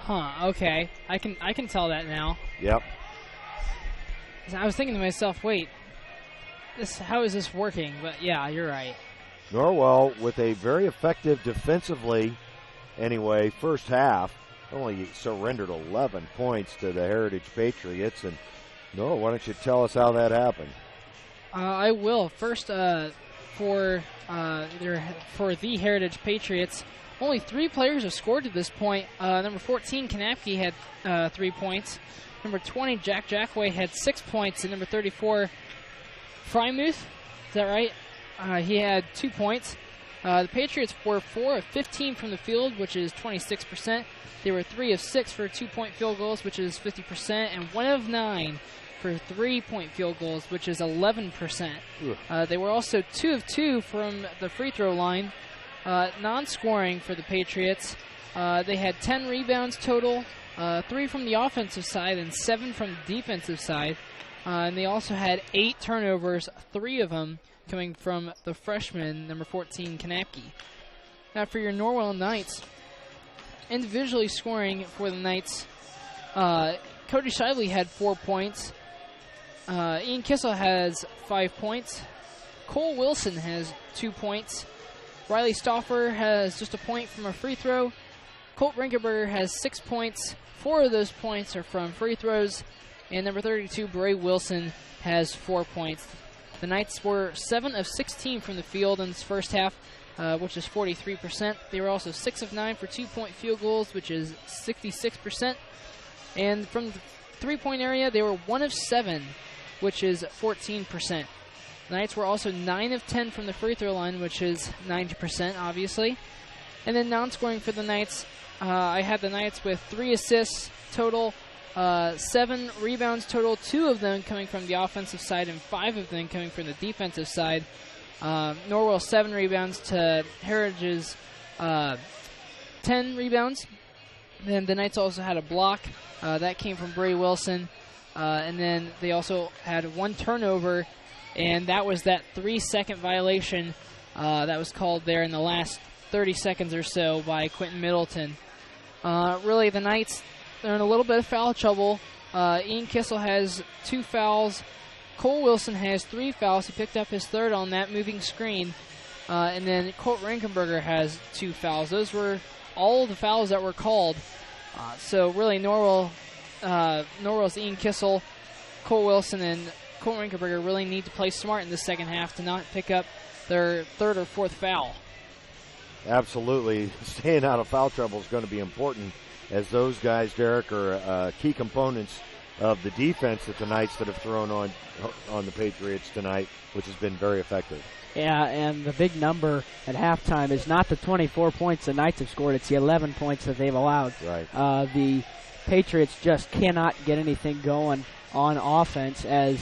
Huh, okay. I can tell that now. Yep. I was thinking to myself, wait, how is this working? But yeah, you're right. Norwell with a very effective defensively, anyway, first half, only surrendered 11 points to the Heritage Patriots. And Noah, why don't you tell us how that happened? I will. First, for the Heritage Patriots, only 3 players have scored to this point. Number 14, Kanapke, had 3 points. Number 20, Jack Jackway, had 6 points. And number 34, Frymuth, is that right? He had 2 points. The Patriots were 4 of 15 from the field, which is 26%. They were 3 of 6 for 2-point field goals, which is 50%, and 1 of 9 for 3-point field goals, which is 11%. They were also 2 of 2 from the free throw line. Non-scoring for the Patriots. They had 10 rebounds total, 3 from the offensive side and 7 from the defensive side. And they also had 8 turnovers, 3 of them coming from the freshman, number 14, Kanapke. Now for your Norwell Knights, individually scoring for the Knights, Cody Shively had 4 points. Ian Kissel has 5 points. Cole Wilson has 2 points. Riley Stauffer has just a point from a free throw. Colt Rinkenberger has 6 points. 4 of those points are from free throws. And number 32, Bray Wilson, has 4 points. The Knights were 7 of 16 from the field in this first half, which is 43%. They were also 6 of 9 for 2-point field goals, which is 66%. And from the 3-point area, they were 1 of 7, which is 14%. The Knights were also 9 of 10 from the free throw line, which is 90%, obviously. And then non-scoring for the Knights, I had the Knights with 3 assists total, 7 rebounds total, 2 of them coming from the offensive side and 5 of them coming from the defensive side. Norwell 7 rebounds to Heritage's 10 rebounds. Then the Knights also had a block. That came from Bray Wilson. And then they also had 1 turnover, and that was that 3-second violation that was called there in the last 30 seconds or so by Quentin Middleton. Really, the Knights, they're in a little bit of foul trouble. Ian Kissel has 2 fouls. Cole Wilson has 3 fouls. He picked up his 3rd on that moving screen. And then Colt Rinkenberger has 2 fouls. Those were all the fouls that were called. So really, Norwell's Ian Kissel, Cole Wilson, and Colt Rinkenberger really need to play smart in the second half to not pick up their 3rd or 4th foul. Absolutely. Staying out of foul trouble is going to be important, as those guys, Derek, are key components of the defense that the Knights that have thrown on the Patriots tonight, which has been very effective. Yeah, and the big number at halftime is not the 24 points the Knights have scored, it's the 11 points that they've allowed. Right. The Patriots just cannot get anything going on offense, as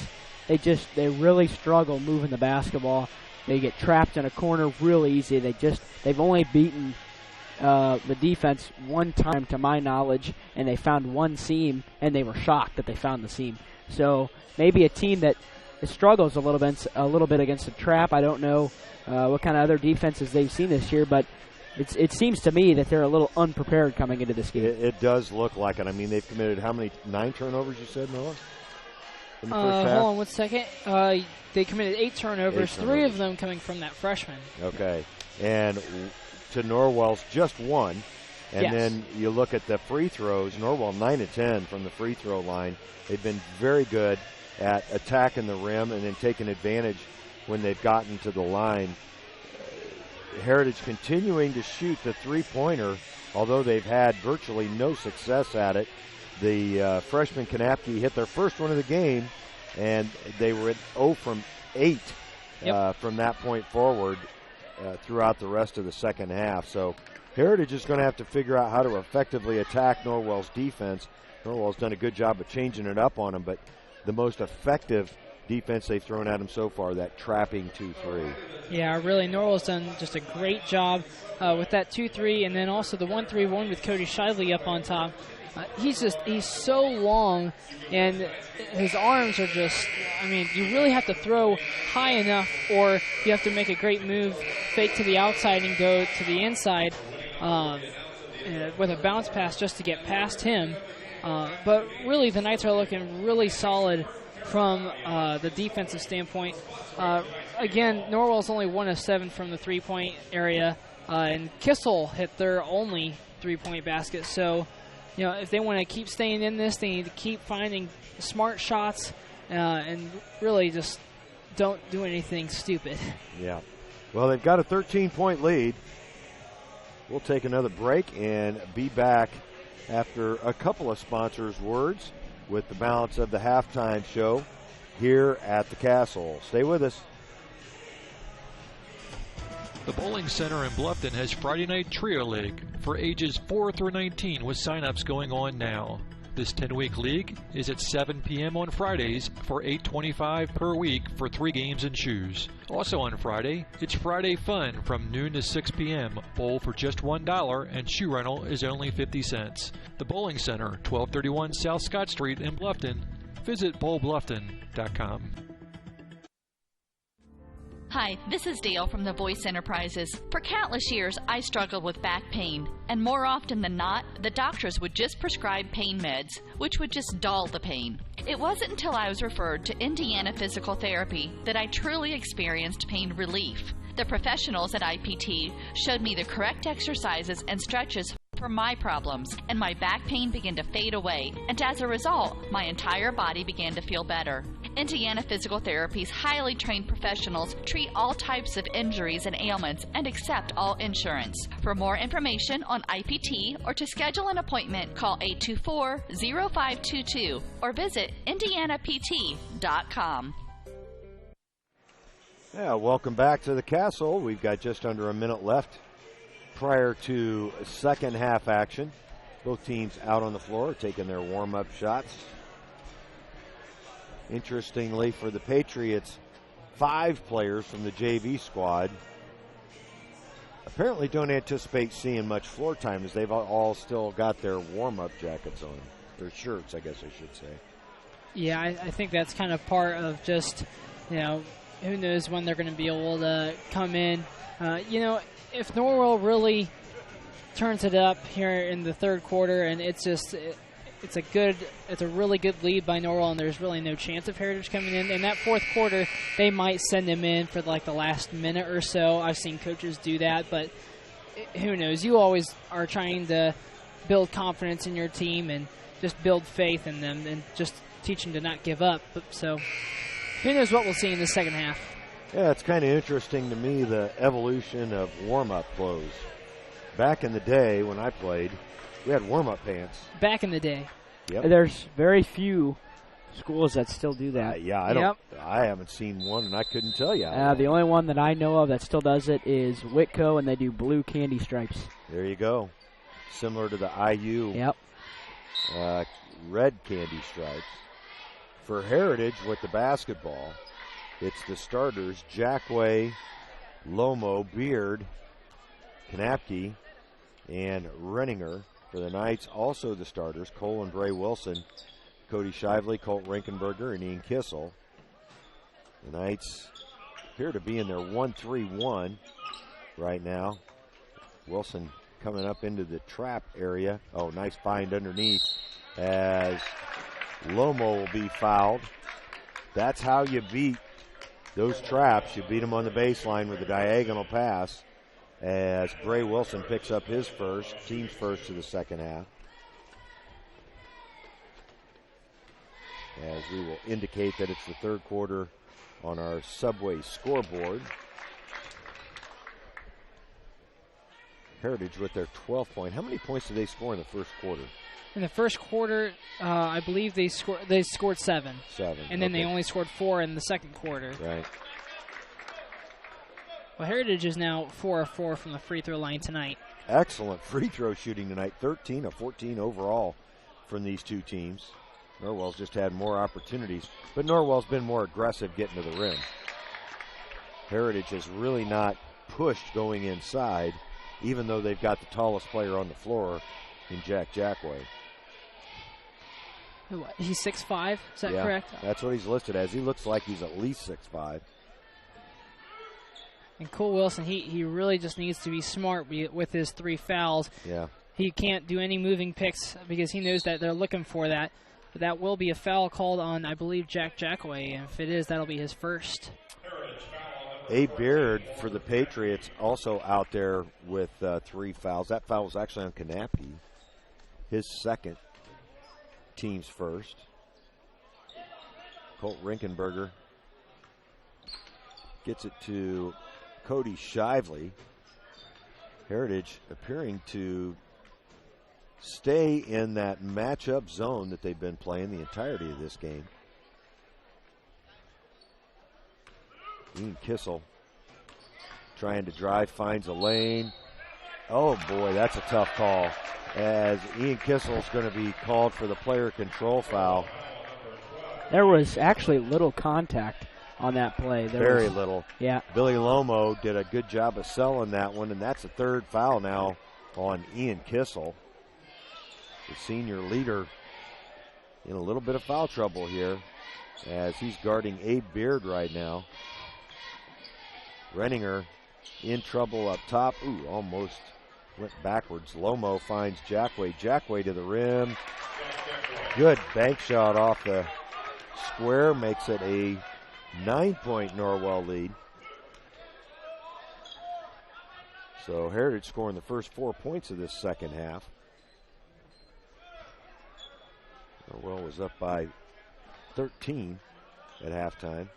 they really struggle moving the basketball. They get trapped in a corner real easy. They've only beaten the defense 1 time, to my knowledge, and they found 1 seam, and they were shocked that they found the seam. So maybe a team that struggles a little bit against the trap. I don't know what kind of other defenses they've seen this year, but it seems to me that they're a little unprepared coming into this game. It does look like it. I mean, they've committed how many? 9 turnovers, you said, Noah? in the first half? Hold on 1 second. They committed 8 turnovers, 3 of them coming from that freshman. Okay. And to Norwell's just 1. And yes. then you look at the free throws. Norwell 9 of 10 from the free throw line. They've been very good at attacking the rim and then taking advantage when they've gotten to the line. Heritage continuing to shoot the three-pointer, although they've had virtually no success at it. The freshman Kanapke hit their first one of the game, and they were at 0 from 8 from that point forward throughout the rest of the second half. So Heritage is going to have to figure out how to effectively attack Norwell's defense. Norwell's done a good job of changing it up on them, but the most effective defense they've thrown at them so far, that trapping 2-3. Yeah, really, Norwell's done just a great job with that 2-3, and then also the 1-3-1 with Cody Shively up on top. He's so long, and his arms are just, I mean, you really have to throw high enough, or you have to make a great move, fake to the outside and go to the inside with a bounce pass just to get past him. But really, the Knights are looking really solid from the defensive standpoint. Again, Norwell's only 1 of 7 from the three-point area, and Kissel hit their only three-point basket. So, you know, if they want to keep staying in this, they need to keep finding smart shots and really just don't do anything stupid. Yeah. Well, they've got a 13-point lead. We'll take another break and be back after a couple of sponsors' words with the balance of the halftime show here at the Castle. Stay with us. The Bowling Center in Bluffton has Friday Night Trio League for ages 4 through 19 with sign-ups going on now. This 10-week league is at 7 p.m. on Fridays for $8.25 per week for 3 games and shoes. Also on Friday, it's Friday Fun from noon to 6 p.m. Bowl for just $1 and shoe rental is only 50 cents. The Bowling Center, 1231 South Scott Street in Bluffton. Visit bowlbluffton.com. Hi, this is Dale from the Voice Enterprises. For countless years, I struggled with back pain, and more often than not, the doctors would just prescribe pain meds, which would just dull the pain. It wasn't until I was referred to Indiana Physical Therapy that I truly experienced pain relief. The professionals at IPT showed me the correct exercises and stretches for my problems, and my back pain began to fade away, and as a result, my entire body began to feel better. Indiana Physical Therapy's highly trained professionals treat all types of injuries and ailments and accept all insurance. For more information on IPT or to schedule an appointment, call 824-0522 or visit indianapt.com. Yeah, welcome back to the Castle. We've got just under a minute left prior to second half action. Both teams out on the floor taking their warm-up shots. Interestingly, for the Patriots, 5 players from the JV squad apparently don't anticipate seeing much floor time as they've all still got their warm-up jackets on. Their shirts, I guess I should say. Yeah, I think that's kind of part of just, you know, who knows when they're going to be able to come in. You know, if Norwell really turns it up here in the third quarter and it's just... It's a really good lead by Norwell, and there's really no chance of Heritage coming in. In that fourth quarter, they might send him in for like the last minute or so. I've seen coaches do that, but who knows? You always are trying to build confidence in your team and just build faith in them and just teach them to not give up. So who knows what we'll see in the second half. Yeah, it's kind of interesting to me, the evolution of warm-up clothes. Back in the day when I played, we had warm-up pants. Back in the day. Yep. There's very few schools that still do that. I haven't seen one, and I couldn't tell you. The only one that I know of that still does it is Whitco, and they do blue candy stripes. There you go. Similar to the IU red candy stripes. For Heritage with the basketball, it's the starters, Jackway, Lomo, Beard, Kanapke, and Renninger. For the Knights, also the starters, Cole and Bray Wilson, Cody Shively, Colt Rinkenberger, and Ian Kissel. The Knights appear to be in their 1-3-1 right now. Wilson coming up into the trap area. Oh, nice find underneath as Lomo will be fouled. That's how you beat those traps. You beat them on the baseline with a diagonal pass as Bray Wilson picks up his first, team's first to the second half. As we will indicate that it's the third quarter on our Subway scoreboard. Heritage with their 12th point. How many points did they score in the first quarter? In the first quarter, I believe they scored 7. 7. And then they only scored 4 in the second quarter. Right. Well, Heritage is now 4 of 4 from the free throw line tonight. Excellent free throw shooting tonight. 13 of 14 overall from these two teams. Norwell's just had more opportunities, but Norwell's been more aggressive getting to the rim. Heritage has really not pushed going inside, even though they've got the tallest player on the floor in Jack Jackway. He's 6'5", is that correct? That's what he's listed as. He looks like he's at least 6'5". And Cole Wilson, he really just needs to be smart with his 3 fouls. Yeah. He can't do any moving picks because he knows that they're looking for that. But that will be a foul called on, I believe, Jack Jackway. And if it is, that'll be his first. Abe Beard for the Patriots also out there with 3 fouls. That foul was actually on Kanapke, his second, team's first. Colt Rinkenberger gets it to Cody Shively. Heritage appearing to stay in that matchup zone that they've been playing the entirety of this game. Ian Kissel trying to drive, finds a lane. Oh boy, that's a tough call, as Ian Kissel's going to be called for the player control foul. There was actually little contact on that play. Very little. Yeah. Billy Lomo did a good job of selling that one, and that's the third foul now on Ian Kissel. The senior leader in a little bit of foul trouble here as he's guarding Abe Beard right now. Renninger in trouble up top. Ooh, almost went backwards. Lomo finds Jackway. Jackway to the rim. Good bank shot off the square. Makes it a 9-point Norwell lead. So Heritage scoring the first 4 points of this second half. Norwell was up by 13 at halftime.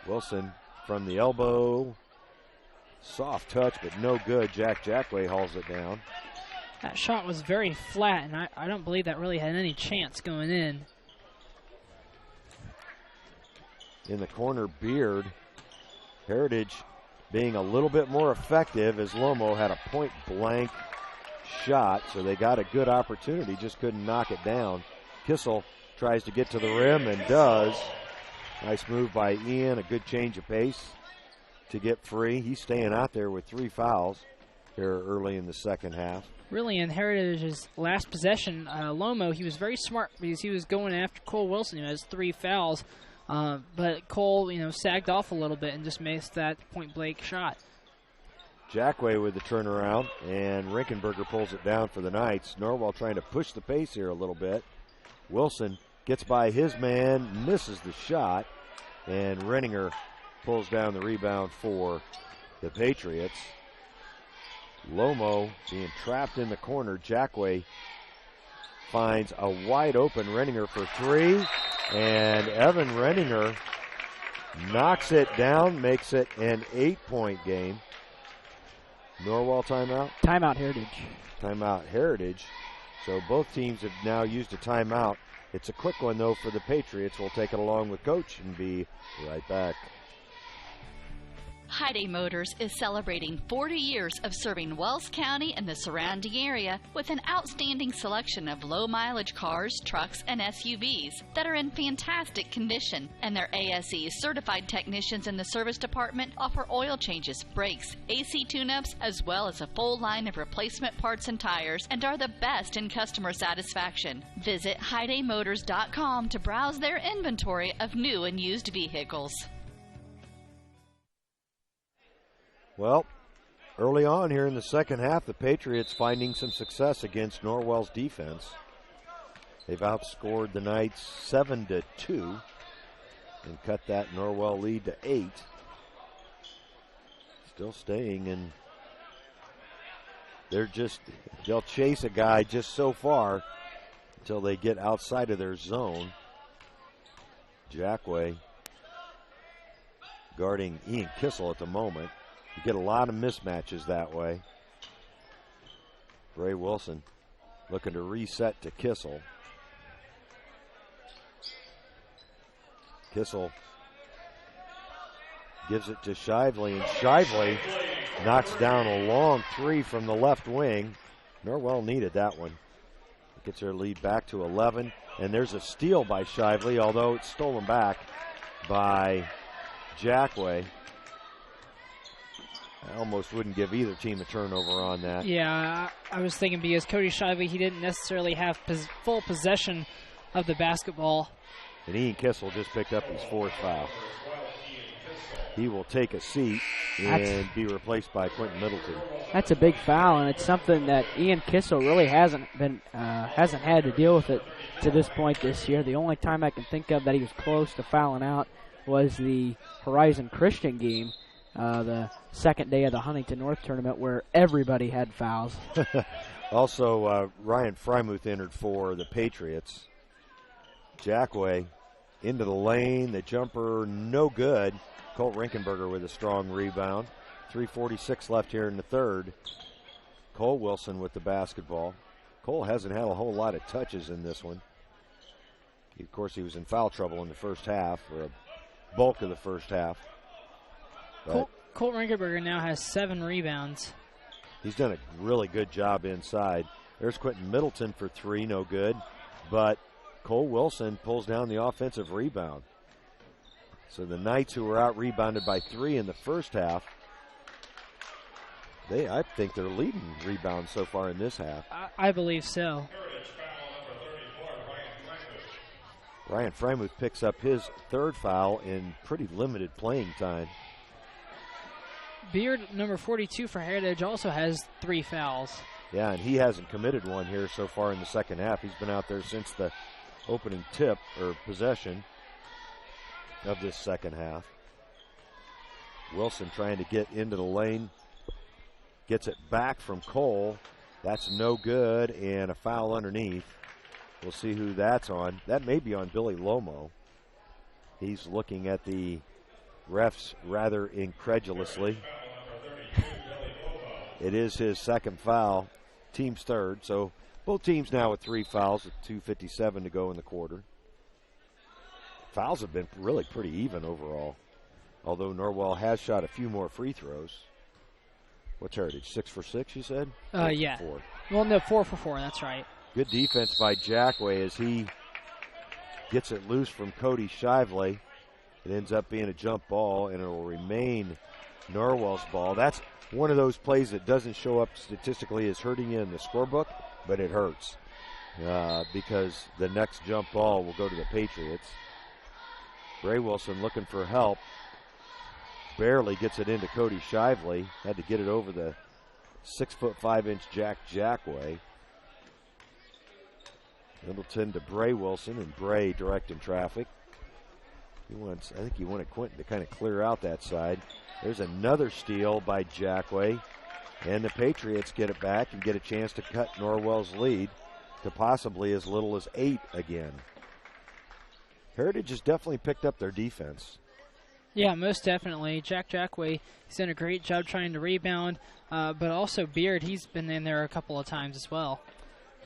Wilson from the elbow. Soft touch, but no good. Jack Jackway hauls it down. That shot was very flat, and I don't believe that really had any chance going in. In the corner, Beard. Heritage being a little bit more effective as Lomo had a point-blank shot, so they got a good opportunity, just couldn't knock it down. Kissel tries to get to the rim and does. Nice move by Ian, a good change of pace to get free. He's staying out there with 3 fouls here early in the second half. Really, in Heritage's last possession, Lomo, he was very smart because he was going after Cole Wilson, who has 3 fouls. But Cole, sagged off a little bit and just missed that point-blank shot. Jackway with the turnaround, and Rinkenberger pulls it down for the Knights. Norwell trying to push the pace here a little bit. Wilson gets by his man, misses the shot, and Renninger pulls down the rebound for the Patriots. Lomo being trapped in the corner. Jackway finds a wide open Renninger for 3, and Evan Renninger knocks it down, makes it an 8-point game. Norwell timeout? Timeout Heritage. Timeout Heritage. So both teams have now used a timeout. It's a quick one, though, for the Patriots. We'll take it along with Coach and be right back. Hyundai Motors is celebrating 40 years of serving Wells County and the surrounding area with an outstanding selection of low-mileage cars, trucks, and SUVs that are in fantastic condition. And their ASE certified technicians in the service department offer oil changes, brakes, AC tune-ups, as well as a full line of replacement parts and tires, and are the best in customer satisfaction. Visit HyundaiMotors.com to browse their inventory of new and used vehicles. Well, early on here in the second half, the Patriots finding some success against Norwell's defense. They've outscored the Knights 7-2 and cut that Norwell lead to 8. Still staying, and they'll chase a guy just so far until they get outside of their zone. Jackway guarding Ian Kissel at the moment. You get a lot of mismatches that way. Bray Wilson looking to reset to Kissel. Kissel gives it to Shively, and Shively knocks down a long 3 from the left wing. Norwell needed that one. Gets their lead back to 11, and there's a steal by Shively, although it's stolen back by Jackway. I almost wouldn't give either team a turnover on that. Yeah, I was thinking because Cody Shively, he didn't necessarily have full possession of the basketball. And Ian Kissel just picked up his 4th foul. He will take a seat and be replaced by Quentin Middleton. That's a big foul, and it's something that Ian Kissel really hasn't had to deal with it to this point this year. The only time I can think of that he was close to fouling out was the Horizon Christian game, the second day of the Huntington North tournament, where everybody had fouls. Also, Ryan Frymuth entered for the Patriots. Jackway into the lane, the jumper no good. Colt Rinkenberger with a strong rebound. 3:46 left here in the third. Cole Wilson with the basketball. Cole hasn't had a whole lot of touches in this one. Of course, he was in foul trouble in the first half, or a bulk of the first half. Colt Rinkenberger now has 7 rebounds. He's done a really good job inside. There's Quentin Middleton for 3, no good. But Cole Wilson pulls down the offensive rebound. So the Knights, who were out rebounded by 3 in the first half, I think they're leading rebounds so far in this half. I believe so. Ryan Frymuth picks up his 3rd foul in pretty limited playing time. Beard, number 42 for Heritage, also has 3 fouls. Yeah, and he hasn't committed one here so far in the second half. He's been out there since the opening tip or possession of this second half. Wilson trying to get into the lane. Gets it back from Cole. That's no good, and a foul underneath. We'll see who that's on. That may be on Billy Lomo. He's looking at the refs rather incredulously. It is his 2nd foul, team's 3rd. So both teams now with 3 fouls with 2:57 to go in the quarter. Fouls have been really pretty even overall, although Norwell has shot a few more free throws. What's Heritage, 6 for 6, you said? Yeah. 4. Well, no, 4 for 4, that's right. Good defense by Jackway as he gets it loose from Cody Shively. It ends up being a jump ball, and it will remain Norwell's ball. That's one of those plays that doesn't show up statistically as hurting you in the scorebook, but it hurts because the next jump ball will go to the Patriots. Bray Wilson looking for help. Barely gets it into Cody Shively. Had to get it over the 6'5" Jack Jackway. Middleton to Bray Wilson, and Bray directing traffic. I think he wanted Quentin to kind of clear out that side. There's another steal by Jackway, and the Patriots get it back and get a chance to cut Norwell's lead to possibly as little as 8 again. Heritage has definitely picked up their defense. Yeah, most definitely. Jack Jackway, he's done a great job trying to rebound, but also Beard, he's been in there a couple of times as well.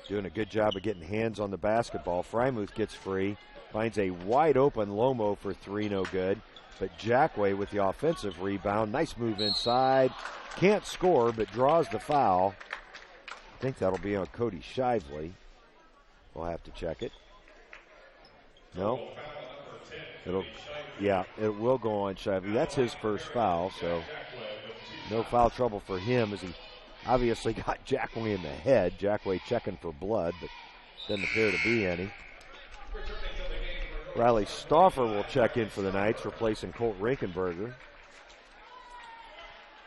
Doing a good job of getting hands on the basketball. Frymuth gets free, finds a wide open Lomo for 3, no good. But Jackway with the offensive rebound. Nice move inside. Can't score, but draws the foul. I think that'll be on Cody Shively. We'll have to check it. No? It will go on Shively. That's his first foul, so no foul trouble for him as he obviously got Jackway in the head. Jackway checking for blood, but doesn't appear to be any. Riley Stauffer will check in for the Knights, replacing Colt Rinkenberger.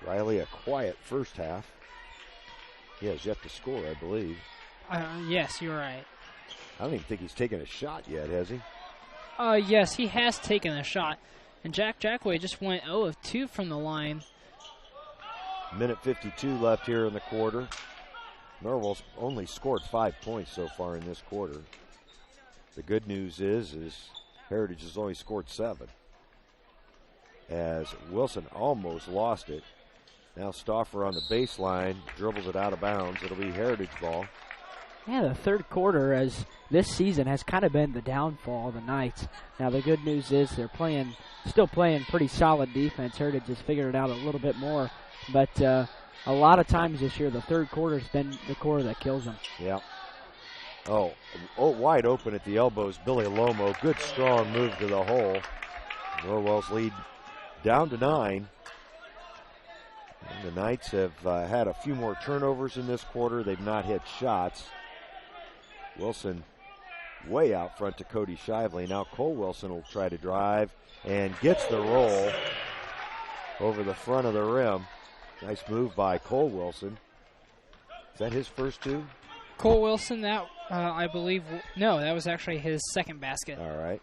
Riley, a quiet first half. He has yet to score, I believe. Yes, you're right. I don't even think he's taken a shot yet, has he? Yes, he has taken a shot. And Jackway just went 0 of 2 from the line. Minute 52 left here in the quarter. Norwell's only scored 5 points so far in this quarter. The good news is Heritage has only scored 7. As Wilson almost lost it. Now Stauffer on the baseline, dribbles it out of bounds. It'll be Heritage ball. Yeah, the third quarter as this season has kind of been the downfall of the Knights. Now the good news is they're still playing pretty solid defense. Heritage has figured it out a little bit more. But a lot of times this year, the third quarter's been the quarter that kills them. Yeah. Oh, wide open at the elbows, Billy Lomo. Good strong move to the hole. Norwell's lead down to 9. And the Knights have had a few more turnovers in this quarter. They've not hit shots. Wilson way out front to Cody Shively. Now Cole Wilson will try to drive and gets the roll over the front of the rim. Nice move by Cole Wilson. Is that his first 2? Cole Wilson, that I believe, no, that was actually his second basket. All right.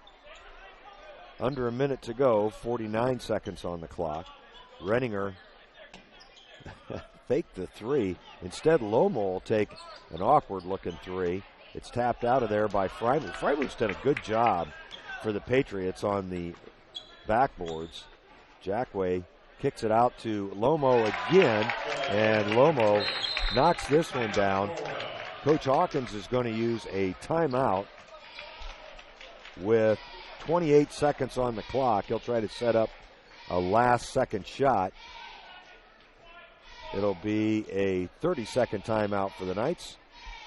Under a minute to go, 49 seconds on the clock. Renninger faked the 3. Instead, Lomo will take an awkward-looking 3. It's tapped out of there by Freiberg. Freiberg's done a good job for the Patriots on the backboards. Jackway kicks it out to Lomo again, and Lomo knocks this one down. Coach Hawkins is going to use a timeout with 28 seconds on the clock. He'll try to set up a last-second shot. It'll be a 30-second timeout for the Knights.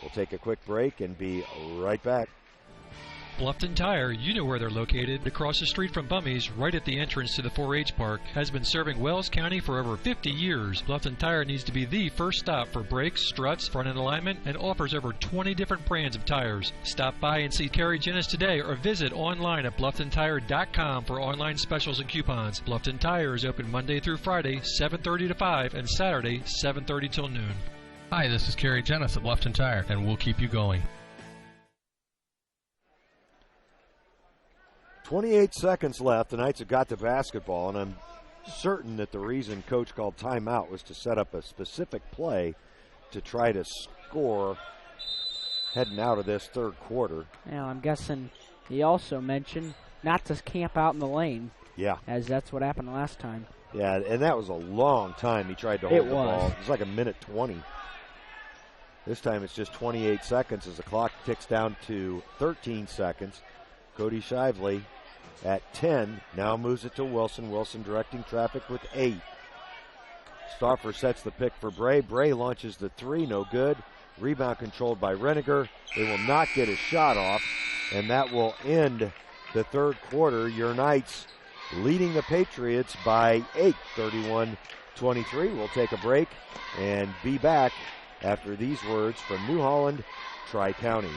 We'll take a quick break and be right back. Bluffton Tire, you know where they're located. Across the street from Bummy's, right at the entrance to the 4-H park, has been serving Wells County for over 50 years. Bluffton Tire needs to be the first stop for brakes, struts, front-end alignment, and offers over 20 different brands of tires. Stop by and see Kerry Jennis today or visit online at BlufftonTire.com for online specials and coupons. Bluffton Tire is open Monday through Friday, 7:30 to 5, and Saturday, 7:30 till noon. Hi, this is Kerry Jennis at Bluffton Tire, and we'll keep you going. 28 seconds left. The Knights have got the basketball, and I'm certain that the reason Coach called timeout was to set up a specific play to try to score heading out of this third quarter. Now, I'm guessing he also mentioned not to camp out in the lane. Yeah. As that's what happened last time. Yeah, and that was a long time he tried to hold the ball. It was like a minute 20. This time it's just 28 seconds as the clock ticks down to 13 seconds. Cody Shively at 10, now moves it to Wilson. Wilson directing traffic with 8. Stauffer sets the pick for Bray. Bray launches the 3, no good. Rebound controlled by Renninger. They will not get a shot off, and that will end the third quarter. Your Knights leading the Patriots by 8, 31-23. We'll take a break and be back after these words from New Holland, Tri-County.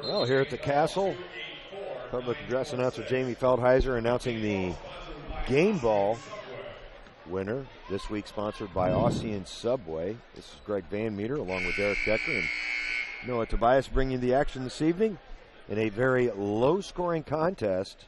Well, here at the Castle, public address announcer Jamie Feldheiser announcing the game ball winner. This week sponsored by Aussie and Subway. This is Greg Van Meter along with Eric Decker and Noah Tobias bringing the action this evening in a very low-scoring contest.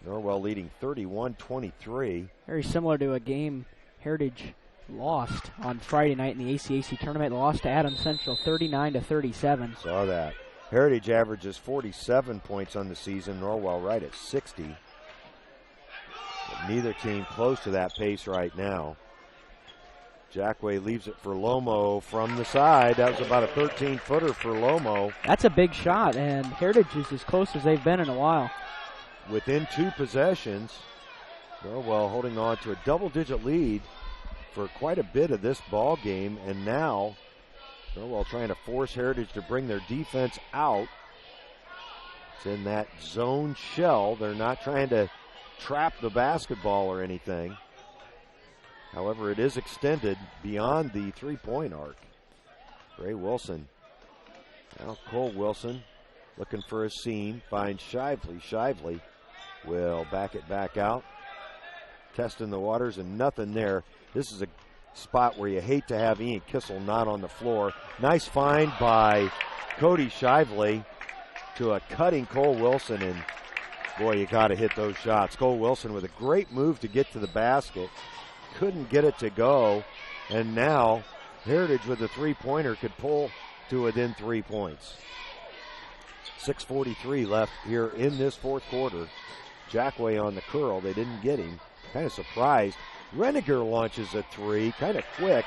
Norwell leading 31-23. Very similar to a game Heritage lost on Friday night in the ACAC tournament. Lost to Adams Central 39-37. Saw that. Heritage averages 47 points on the season. Norwell right at 60. But neither team close to that pace right now. Jackway leaves it for Lomo from the side. That was about a 13-footer for Lomo. That's a big shot, and Heritage is as close as they've been in a while. Within 2 possessions, Norwell holding on to a double-digit lead for quite a bit of this ball game, and now Norwell trying to force Heritage to bring their defense out. It's in that zone shell. They're not trying to trap the basketball or anything. However, it is extended beyond the three-point arc. Ray Wilson. Now Cole Wilson looking for a seam. Finds Shively. Shively will back it back out. Testing the waters and nothing there. This is a spot where you hate to have Ian Kissel not on the floor. Nice find by Cody Shively to a cutting Cole Wilson, and boy, you got to hit those shots. Cole Wilson with a great move to get to the basket. Couldn't get it to go, and now Heritage with a three-pointer could pull to within 3 points. 6:43 left here in this fourth quarter. Jackway on the curl. They didn't get him. Kind of surprised. Reniger launches a three, kind of quick.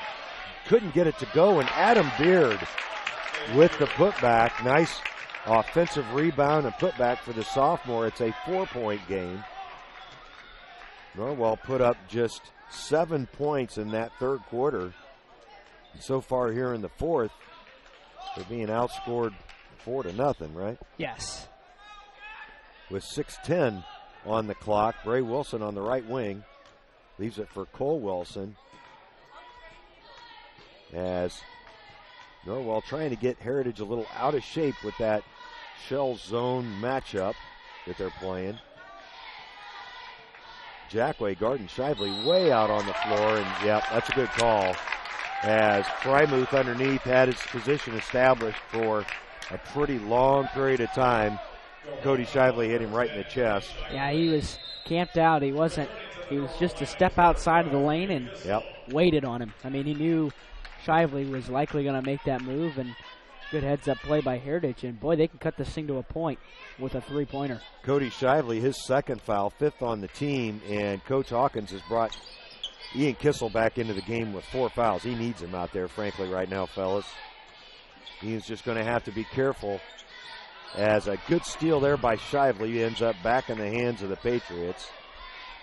Couldn't get it to go, and Adam Beard with the putback. Nice offensive rebound and putback for the sophomore. It's a 4-point game. Norwell put up just 7 points in that third quarter. And so far here in the fourth, they're being outscored 4-0, right? Yes. With 6:10 on the clock, Bray Wilson on the right wing leaves it for Cole Wilson, as Norwell trying to get Heritage a little out of shape with that shell zone matchup that they're playing. Jackway guarding Shively way out on the floor, and yep, that's a good call, as Frymuth underneath had his position established for a pretty long period of time. Cody Shively hit him right in the chest. Yeah, he was camped out. He was just a step outside of the lane and waited on him. I mean, he knew Shively was likely going to make that move, and good heads-up play by Heritage. And, boy, they can cut this thing to a point with a three-pointer. Cody Shively, his second foul, 5th on the team, and Coach Hawkins has brought Ian Kissel back into the game with 4 fouls. He needs him out there, frankly, right now, fellas. Ian's just going to have to be careful, as a good steal there by Shively ends up back in the hands of the Patriots.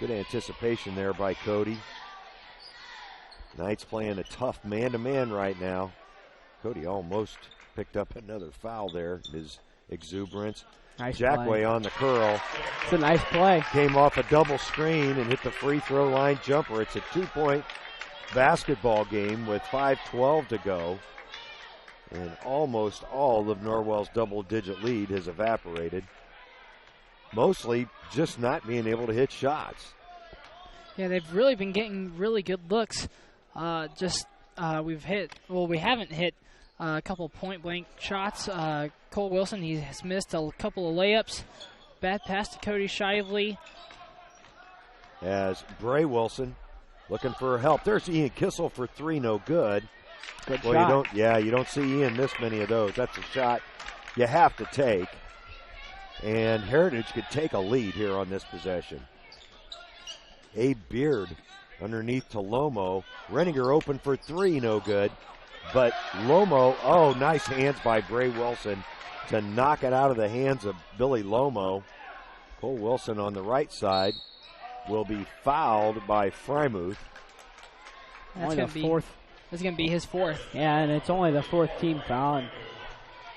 Good anticipation there by Cody. Knights playing a tough man-to-man right now. Cody almost picked up another foul there, his exuberance. Nice Jackway play on the curl. It's a nice play. Came off a double screen and hit the free throw line jumper. It's a 2-point basketball game with 5:12 to go. And almost all of Norwell's double-digit lead has evaporated. Mostly just not being able to hit shots. Yeah, they've really been getting really good looks. We haven't hit a couple point-blank shots. Cole Wilson, he has missed a couple of layups. Bad pass to Cody Shively. As Bray Wilson looking for help. There's Ian Kissel for 3, no good. Good shot. You you don't see Ian miss many of those. That's a shot you have to take. And Heritage could take a lead here on this possession. Abe Beard underneath to Lomo. Renninger open for 3, no good. But Lomo, nice hands by Bray Wilson to knock it out of the hands of Billy Lomo. Cole Wilson on the right side will be fouled by Frymuth. That's going to be his 4th. Yeah, and it's only the 4th team foul. And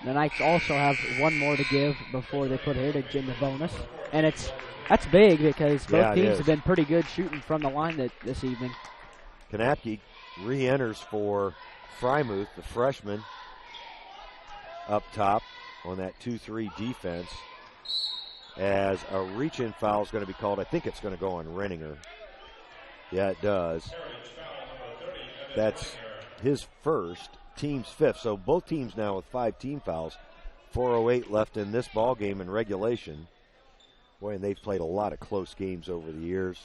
the Knights also have one more to give before they put Heritage in the bonus. And that's big because both teams have been pretty good shooting from the line this evening. Kanapke re-enters for Frymuth, the freshman, up top on that 2-3 defense, as a reach-in foul is going to be called. I think it's going to go on Renninger. Yeah, it does. That's his first, team's 5th. So both teams now with 5 team fouls. 4:08 left in this ball game in regulation. Boy, and they've played a lot of close games over the years.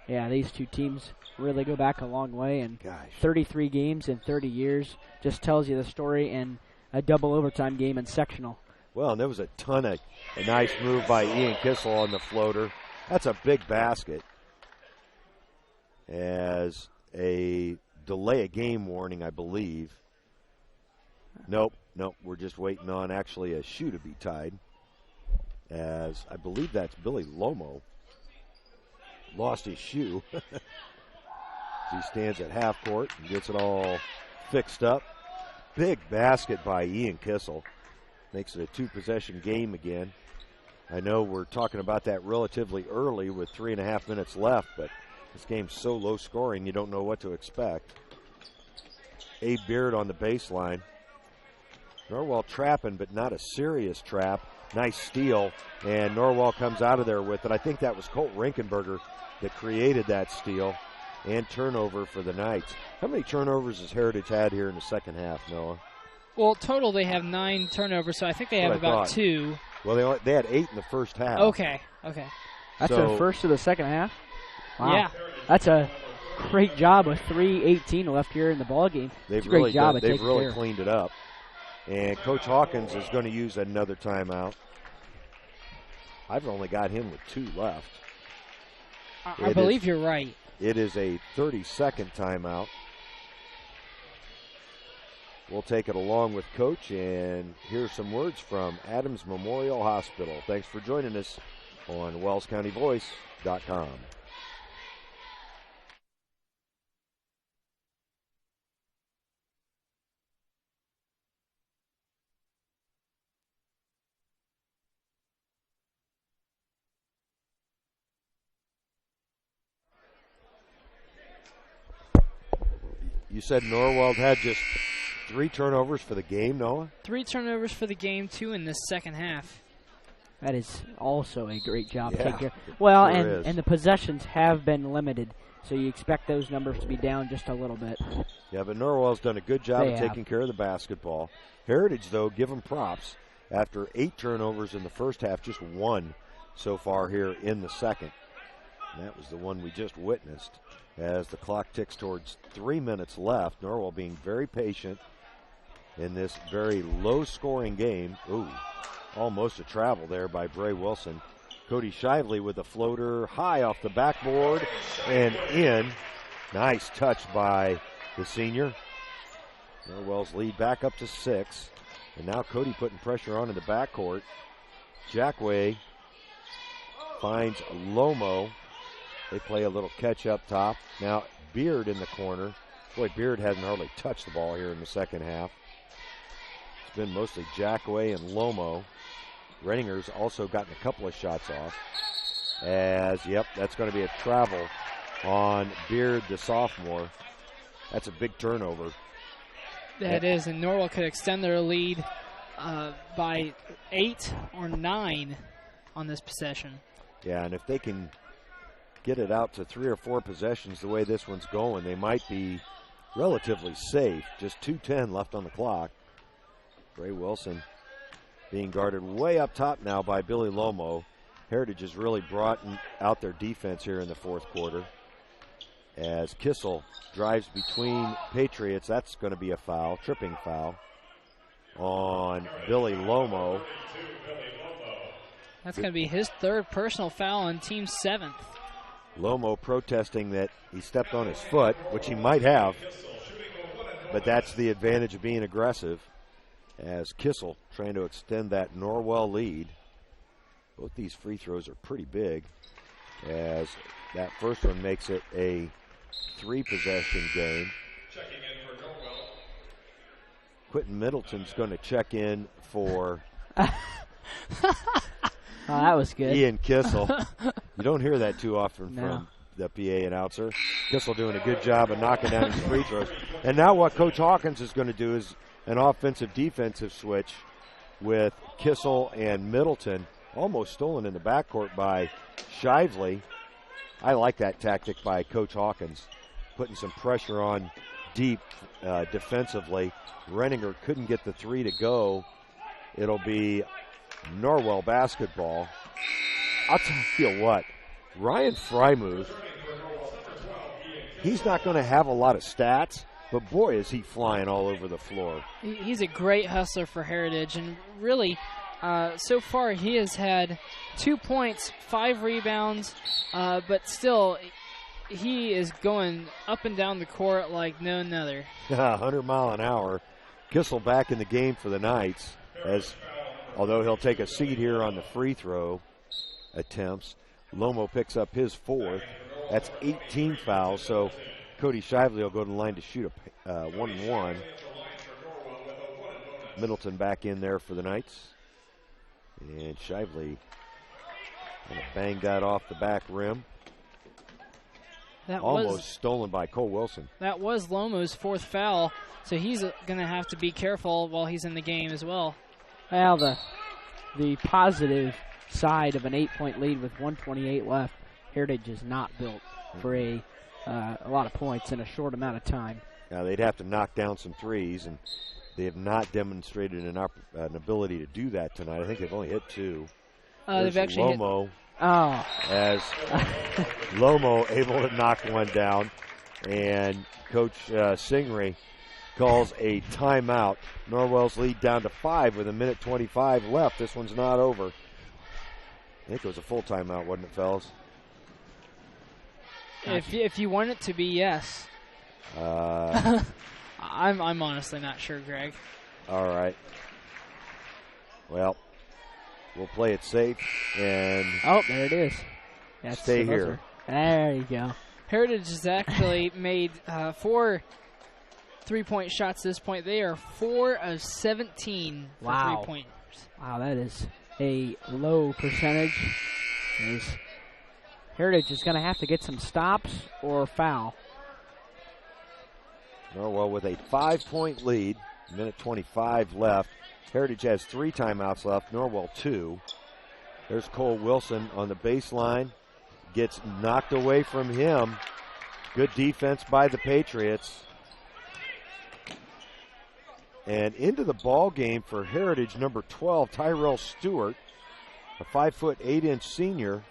Yeah, these two teams really go back a long way. And 33 games in 30 years just tells you the story in a double overtime game in sectional. Well, and there was a nice move by Ian Kissel on the floater. That's a big basket. As a delay a game warning, I believe. Nope, we're just waiting on actually a shoe to be tied. As I believe that's Billy Lomo lost his shoe. He stands at half court and gets it all fixed up. Big basket by Ian Kissel. Makes it a 2-possession game again. I know we're talking about that relatively early with 3.5 minutes left, but this game's so low scoring you don't know what to expect. Abe Beard on the baseline. Norwell trapping, but not a serious trap. Nice steal, and Norwell comes out of there with it. I think that was Colt Rinkenberger that created that steal and turnover for the Knights. How many turnovers has Heritage had here in the second half, Noah? Well, total they have 9 turnovers, so I think they have about 2. Well, they had 8 in the first half. Okay. That's the first of the second half? Wow. Yeah. That's a great job with 3:18 left here in the ball game. They've really cleaned it up. And Coach Hawkins is going to use another timeout. I've only got him with 2 left. I believe you're right. It is a 30-second timeout. We'll take it along with Coach, and here's some words from Adams Memorial Hospital. Thanks for joining us on WellsCountyVoice.com. You said Norwell had just 3 turnovers for the game, Noah? 3 turnovers for the game, 2 in the second half. That is also a great job. Yeah, well, sure and the possessions have been limited, so you expect those numbers to be down just a little bit. Yeah, but Norwell's done a good job of taking care of the basketball. Heritage, though, give them props. After 8 turnovers in the first half, just 1 so far here in the second. And that was the one we just witnessed. As the clock ticks towards 3 minutes left, Norwell being very patient in this very low-scoring game. Ooh, almost a travel there by Bray Wilson. Cody Shively with a floater high off the backboard and in. Nice touch by the senior. Norwell's lead back up to 6. And now Cody putting pressure on in the backcourt. Jackway finds Lomo. They play a little catch up top. Now Beard in the corner. Boy, Beard hasn't hardly touched the ball here in the second half. It's been mostly Jackway and Lomo. Renninger's also gotten a couple of shots off. That's going to be a travel on Beard, the sophomore. That's a big turnover. That is, and Norwell could extend their lead by 8 or 9 on this possession. Yeah, and if they can get it out to 3 or 4 possessions the way this one's going, they might be relatively safe. Just 2:10 left on the clock. Bray Wilson being guarded way up top now by Billy Lomo. Heritage has really brought out their defense here in the fourth quarter. As Kissel drives between Patriots, that's going to be a foul, tripping foul on Billy Lomo. That's going to be his 3rd personal foul on team 7th. Lomo protesting that he stepped on his foot, which he might have, but that's the advantage of being aggressive. As Kissel trying to extend that Norwell lead. Both these free throws are pretty big, as that first one makes it a 3-possession game. Checking in for Norwell. Quentin Middleton's going to check in for Oh, that was good. Ian Kissel. You don't hear that too often from the PA announcer. Kissel doing a good job of knocking down his free throws. And now what Coach Hawkins is going to do is an offensive-defensive switch with Kissel and Middleton, almost stolen in the backcourt by Shively. I like that tactic by Coach Hawkins, putting some pressure on deep defensively. Renninger couldn't get the 3 to go. It'll be Norwell basketball. I'll tell you what, Ryan Frymuth, he's not going to have a lot of stats, but boy, is he flying all over the floor. He's a great hustler for Heritage, and really, so far he has had 2 points, 5 rebounds, but still, he is going up and down the court like no another. 100 mile an hour. Kissel back in the game for the Knights, although he'll take a seat here on the free throw attempts. Lomo picks up his 4th. That's 18 fouls, so Cody Shively will go to the line to shoot a 1-1. Middleton back in there for the Knights. And Shively going to bang that off the back rim. Almost stolen by Cole Wilson. That was Lomo's 4th foul, so he's going to have to be careful while he's in the game as well. Well, the positive side of an 8-point lead with 1:28 left, Heritage is not built for a lot of points in a short amount of time. Now they'd have to knock down some threes, and they have not demonstrated an ability to do that tonight. I think they've only hit 2. They've actually Lomo. As Lomo able to knock one down, and Coach Singray calls a timeout. Norwell's lead down to 5 with 1:25 left. This one's not over. I think it was a full timeout, wasn't it, fellas? If you want it to be, yes. I'm honestly not sure, Greg. All right. Well, we'll play it safe and there it is. That's stay here. There you go. Heritage has actually made 4 3-point shots at this point. They are 4 of 17 for 3-pointers. Wow, that is a low percentage. Heritage is going to have to get some stops or foul. Norwell with a 5-point lead, 1:25 left. Heritage has 3 timeouts left, Norwell 2. There's Cole Wilson on the baseline. Gets knocked away from him. Good defense by the Patriots. And into the ball game for Heritage, number 12, Tyrell Stewart, a 5'8" senior,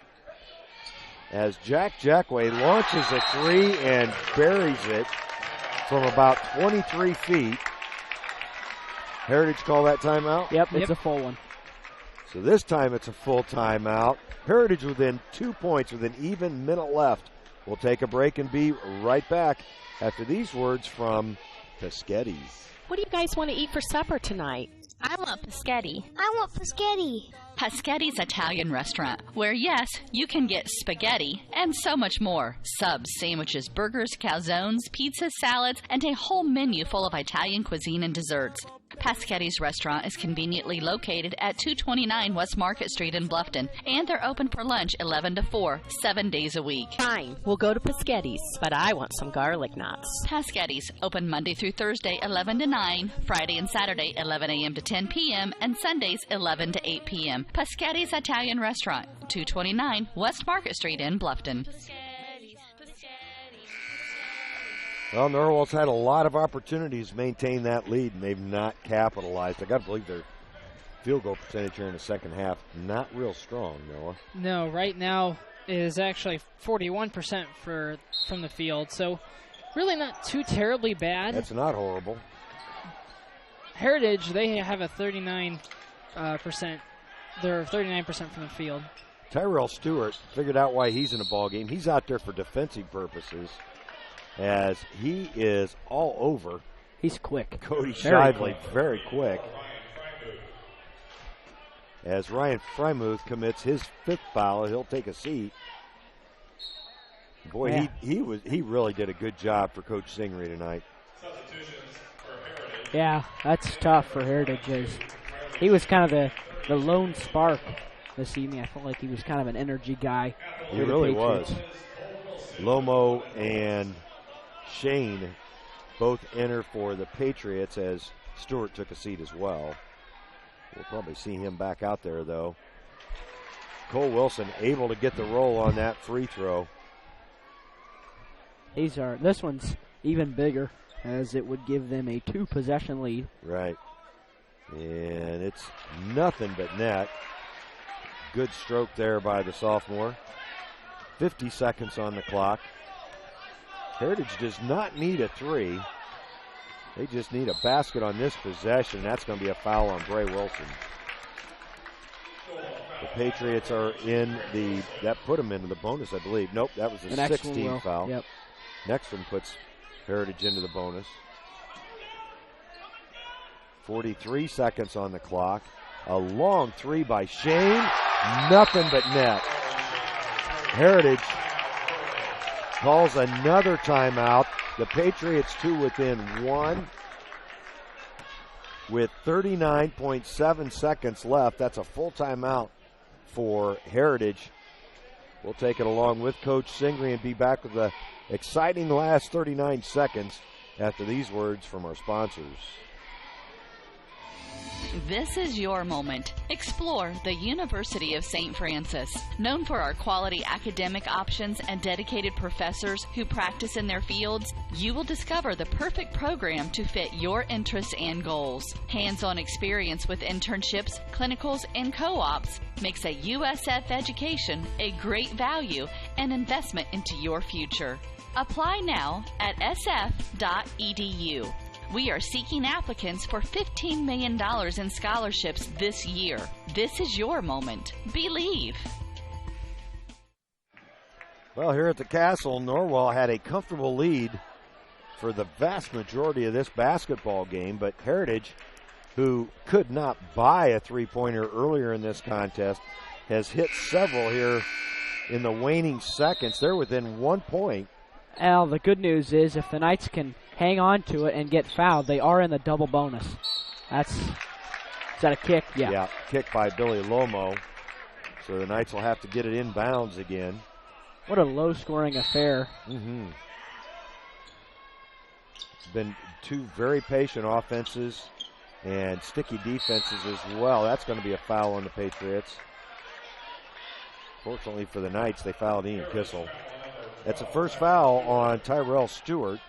as Jack Jackway launches a 3 and buries it from about 23 feet. Heritage call that timeout? Yep, it's a full one. So this time it's a full timeout. Heritage within 2 points with an even minute left. We'll take a break and be right back after these words from Peschetti's. What do you guys want to eat for supper tonight? I want Peschetti. I want Peschetti. Peschetti's Italian restaurant, where yes, you can get spaghetti and so much more. Subs, sandwiches, burgers, calzones, pizzas, salads, and a whole menu full of Italian cuisine and desserts. Peschetti's restaurant is conveniently located at 229 West Market Street in Bluffton, and they're open for lunch 11 to 4, 7 days a week. Fine, we'll go to Peschetti's, but I want some garlic knots. Peschetti's, open Monday through Thursday 11 to 9, Friday and Saturday 11 a.m. to 10 p.m., and Sundays 11 to 8 p.m. Peschetti's Italian Restaurant, 229 West Market Street in Bluffton. Well, Norwell's had a lot of opportunities to maintain that lead, and they've not capitalized. I got to believe their field goal percentage here in the second half not real strong, Noah. No, right now it is actually 41% from the field, so really not too terribly bad. That's not horrible. Heritage, they have a 39%. They're 39% from the field. Tyrell Stewart figured out why he's in a ball game. He's out there for defensive purposes, as he is all over. He's quick. Cody Shively, very quick. As Ryan Frymuth commits his 5th foul, he'll take a seat. Boy, yeah. he really did a good job for Coach Singray tonight. Yeah, that's tough for Heritage. He was kind of the lone spark this evening. I felt like he was kind of an energy guy. He really was. Lomo and Shane both enter for the Patriots, as Stewart took a seat as well. We'll probably see him back out there, though. Cole Wilson able to get the roll on that free throw. This one's even bigger, as it would give them a 2-possession lead. Right. And it's nothing but net. Good stroke there by the sophomore. 50 seconds on the clock. Heritage does not need a 3. They just need a basket on this possession. That's going to be a foul on Bray Wilson. The Patriots are in that put them into the bonus, I believe. Nope, that was a 16 foul. Yep. Next one puts Heritage into the bonus. 43 seconds on the clock. A long 3 by Shane. Nothing but net. Heritage calls another timeout. The Patriots two within one with 39.7 seconds left. That's a full timeout for Heritage. We'll take it along with Coach Singry and be back with the exciting last 39 seconds after these words from our sponsors. This is your moment. Explore the University of St. Francis. Known for our quality academic options and dedicated professors who practice in their fields, you will discover the perfect program to fit your interests and goals. Hands-on experience with internships, clinicals, and co-ops makes a USF education a great value and investment into your future. Apply now at sf.edu. We are seeking applicants for $15 million in scholarships this year. This is your moment. Believe. Well, here at the Castle, Norwell had a comfortable lead for the vast majority of this basketball game, but Heritage, who could not buy a three-pointer earlier in this contest, has hit several here in the waning seconds. They're within 1 point. Al, the good news is if the Knights can hang on to it and get fouled, they are in the double bonus. Is that a kick? Yeah. Yeah, kick by Billy Lomo. So the Knights will have to get it in bounds again. What a low-scoring affair. Mm-hmm. It's been two very patient offenses and sticky defenses as well. That's going to be a foul on the Patriots. Fortunately for the Knights, they fouled Ian Kissel. That's a first foul on Tyrell Stewart.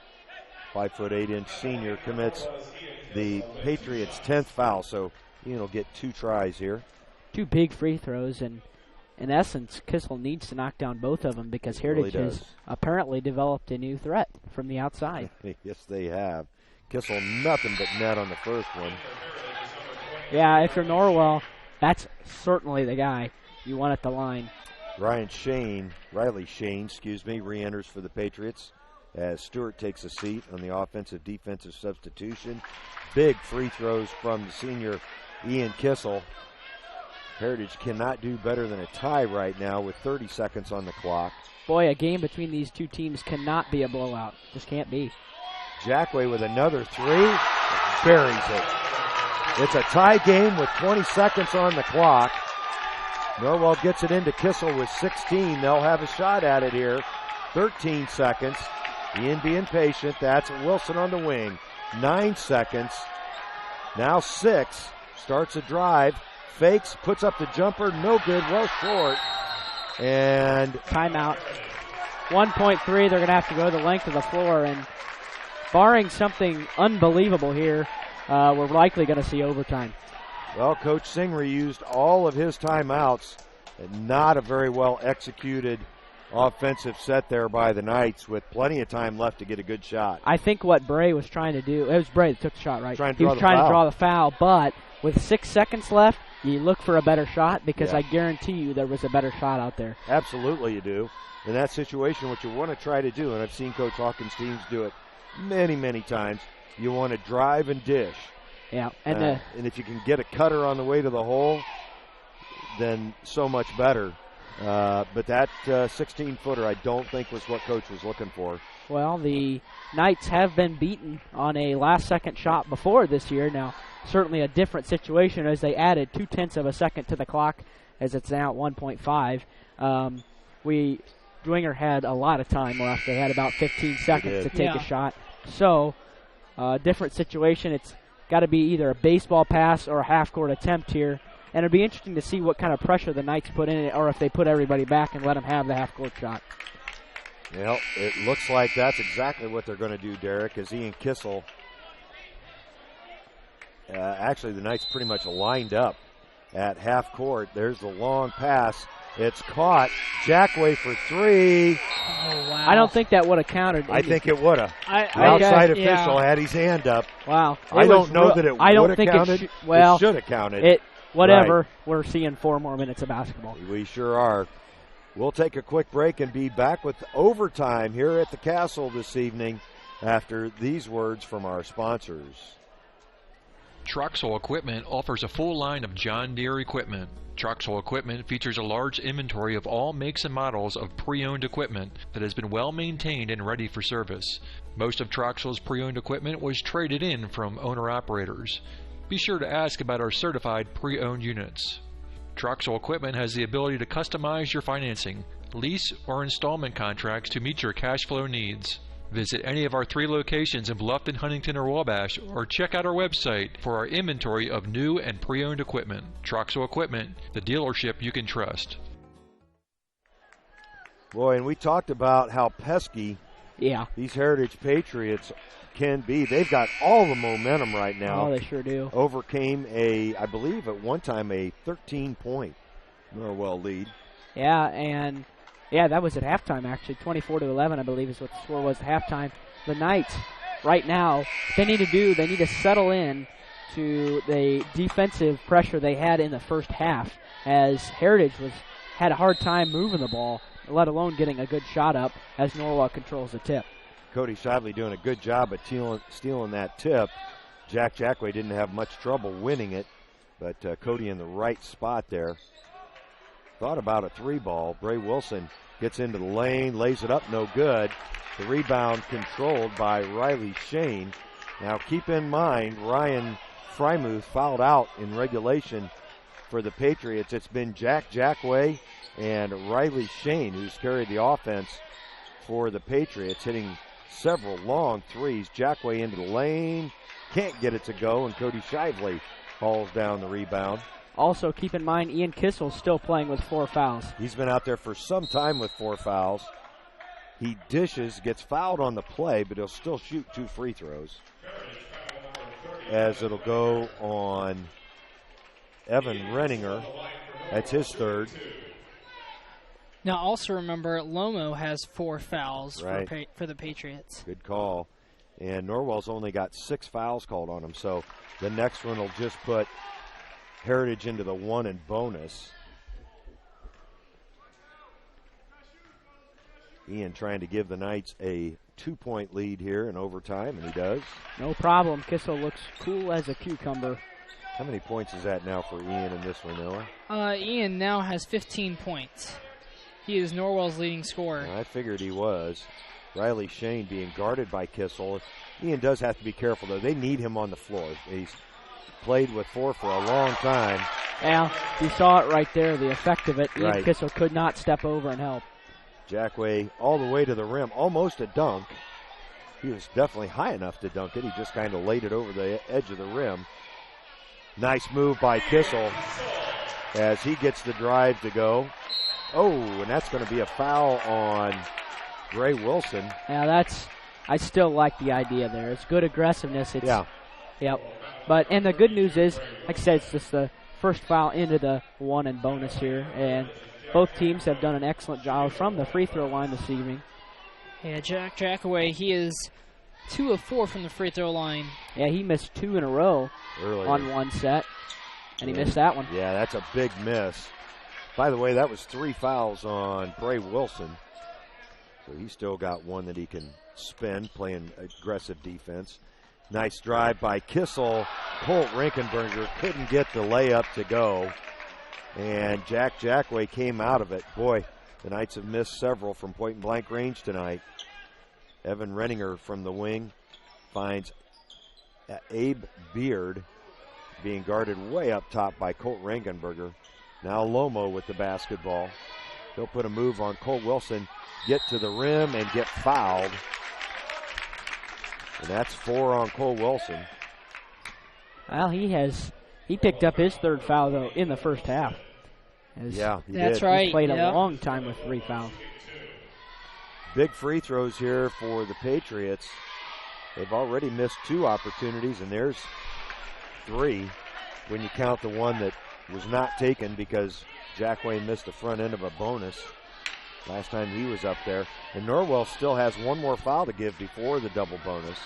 5'8" senior commits the Patriots' 10th foul, so Ian will get 2 tries here. 2 big free throws, and in essence, Kissel needs to knock down both of them because Heritage has apparently developed a new threat from the outside. Yes, they have. Kissel nothing but net on the first one. Yeah, if you're Norwell, that's certainly the guy you want at the line. Riley Shane, re-enters for the Patriots as Stewart takes a seat on the offensive-defensive substitution. Big free throws from the senior Ian Kissel. Heritage cannot do better than a tie right now with 30 seconds on the clock. Boy, a game between these two teams cannot be a blowout. Just can't be. Jackway with another three. Buries it. It's a tie game with 20 seconds on the clock. Norwell gets it into Kissel with 16. They'll have a shot at it here. 13 seconds. Ian being patient. That's Wilson on the wing. 9 seconds. Now 6. Starts a drive. Fakes. Puts up the jumper. No good. Well short. And timeout. 1.3. They're going to have to go the length of the floor. And barring something unbelievable here, we're likely going to see overtime. Well, Coach Singry used all of his timeouts, and not a very well executed offensive set there by the Knights with plenty of time left to get a good shot. I think what Bray was trying to do, it was Bray that took the shot, right? He was trying to draw the foul, but with 6 seconds left, you look for a better shot because I guarantee you there was a better shot out there. Absolutely you do. In that situation, what you want to try to do, and I've seen Coach Hawkins' teams do it many, many times, you want to drive and dish. Yeah, and if you can get a cutter on the way to the hole, then so much better. But that 16-footer I don't think was what Coach was looking for. Well, the Knights have been beaten on a last-second shot before this year. Now, certainly a different situation as they added 0.2 of a second to the clock as it's now at 1.5. Dwinger had a lot of time left. They had about 15 seconds to take a shot. So, different situation. It's got to be either a baseball pass or a half-court attempt here. And it'll be interesting to see what kind of pressure the Knights put in it or if they put everybody back and let them have the half-court shot. Well, it looks like that's exactly what they're going to do, Derek, as Ian Kissel. Actually, the Knights pretty much lined up at half-court. There's the long pass. It's caught. Jackway for 3. Oh, wow. I don't think that would have counted. I think it would have. The outside official had his hand up. Wow. I don't know that it would have counted. It should have counted. Whatever. Right. We're seeing 4 more minutes of basketball. We sure are. We'll take a quick break and be back with overtime here at the Castle this evening after these words from our sponsors. Troxel Equipment offers a full line of John Deere equipment. Troxel Equipment features a large inventory of all makes and models of pre-owned equipment that has been well maintained and ready for service. Most of Troxel's pre-owned equipment was traded in from owner-operators. Be sure to ask about our certified pre-owned units. Troxel Equipment has the ability to customize your financing, lease, or installment contracts to meet your cash flow needs. Visit any of our 3 locations in Bluffton, Huntington, or Wabash, or check out our website for our inventory of new and pre-owned equipment. Troxel Equipment, the dealership you can trust. Boy, and we talked about how pesky these Heritage Patriots can be. They've got all the momentum right now. Oh, they sure do. Overcame I believe at one time, a 13-point Norwell lead. Yeah, and that was at halftime, actually. 24-11, I believe, is what the score was at halftime. The Knights, right now, they need to settle in to the defensive pressure they had in the first half, as Heritage had a hard time moving the ball, let alone getting a good shot up as Norwell controls the tip. Cody Shively doing a good job at stealing that tip. Jack Jackway didn't have much trouble winning it, but Cody in the right spot there. Thought about a 3-ball. Bray Wilson gets into the lane, lays it up, no good. The rebound controlled by Riley Shane. Now keep in mind, Ryan Frymuth fouled out in regulation for the Patriots. It's been Jack Jackway and Riley Shane who's carried the offense for the Patriots, hitting several long threes. Jackway into the lane, can't get it to go, and Cody Shively hauls down the rebound. Also, keep in mind, Ian Kissel's still playing with 4 fouls. He's been out there for some time with 4 fouls. He dishes, gets fouled on the play, but he'll still shoot 2 free throws. As it'll go on Evan Renninger. That's his 3rd. Now, also remember, Lomo has 4 fouls right. for the Patriots. Good call. And Norwell's only got 6 fouls called on him, so the next one will just put Heritage into the 1 and bonus. Ian trying to give the Knights a 2-point lead here in overtime, and he does. No problem. Kissel looks cool as a cucumber. How many points is that now for Ian in this one, Noah? Ian now has 15 points. He is Norwell's leading scorer. I figured he was. Riley Shane being guarded by Kissel. Ian does have to be careful, though. They need him on the floor. He's played with 4 for a long time. Yeah, you saw it right there, the effect of it. Right. Ian Kissel could not step over and help. Jackway all the way to the rim, almost a dunk. He was definitely high enough to dunk it. He just kind of laid it over the edge of the rim. Nice move by Kissel as he gets the drive to go. Oh, and that's going to be a foul on Bray Wilson. Yeah, I still like the idea there. It's good aggressiveness. Yeah. Yep. And the good news is, like I said, it's just the first foul into the 1 and bonus here. And both teams have done an excellent job from the free throw line this evening. Yeah, Jack Jackaway, he is 2 of 4 from the free throw line. Yeah, he missed 2 in a row earlier on one set, and he missed that one. Yeah, that's a big miss. By the way, that was 3 fouls on Bray Wilson. So he's still got 1 that he can spend, playing aggressive defense. Nice drive by Kissel. Colt Rinkenberger couldn't get the layup to go. And Jack Jackway came out of it. Boy, the Knights have missed several from point-and-blank range tonight. Evan Renninger from the wing finds Abe Beard being guarded way up top by Colt Rinkenberger. Now Lomo with the basketball. They'll put a move on Cole Wilson, get to the rim and get fouled. And that's 4 on Cole Wilson. Well, he picked up his 3rd foul, though, in the first half. Yeah, he That's did. right. He played a long time with 3 fouls. Big free throws here for the Patriots. They've already missed 2 opportunities, and there's 3 when you count the one that was not taken because Jackway missed the front end of a bonus last time he was up there. And Norwell still has 1 more foul to give before the double bonus.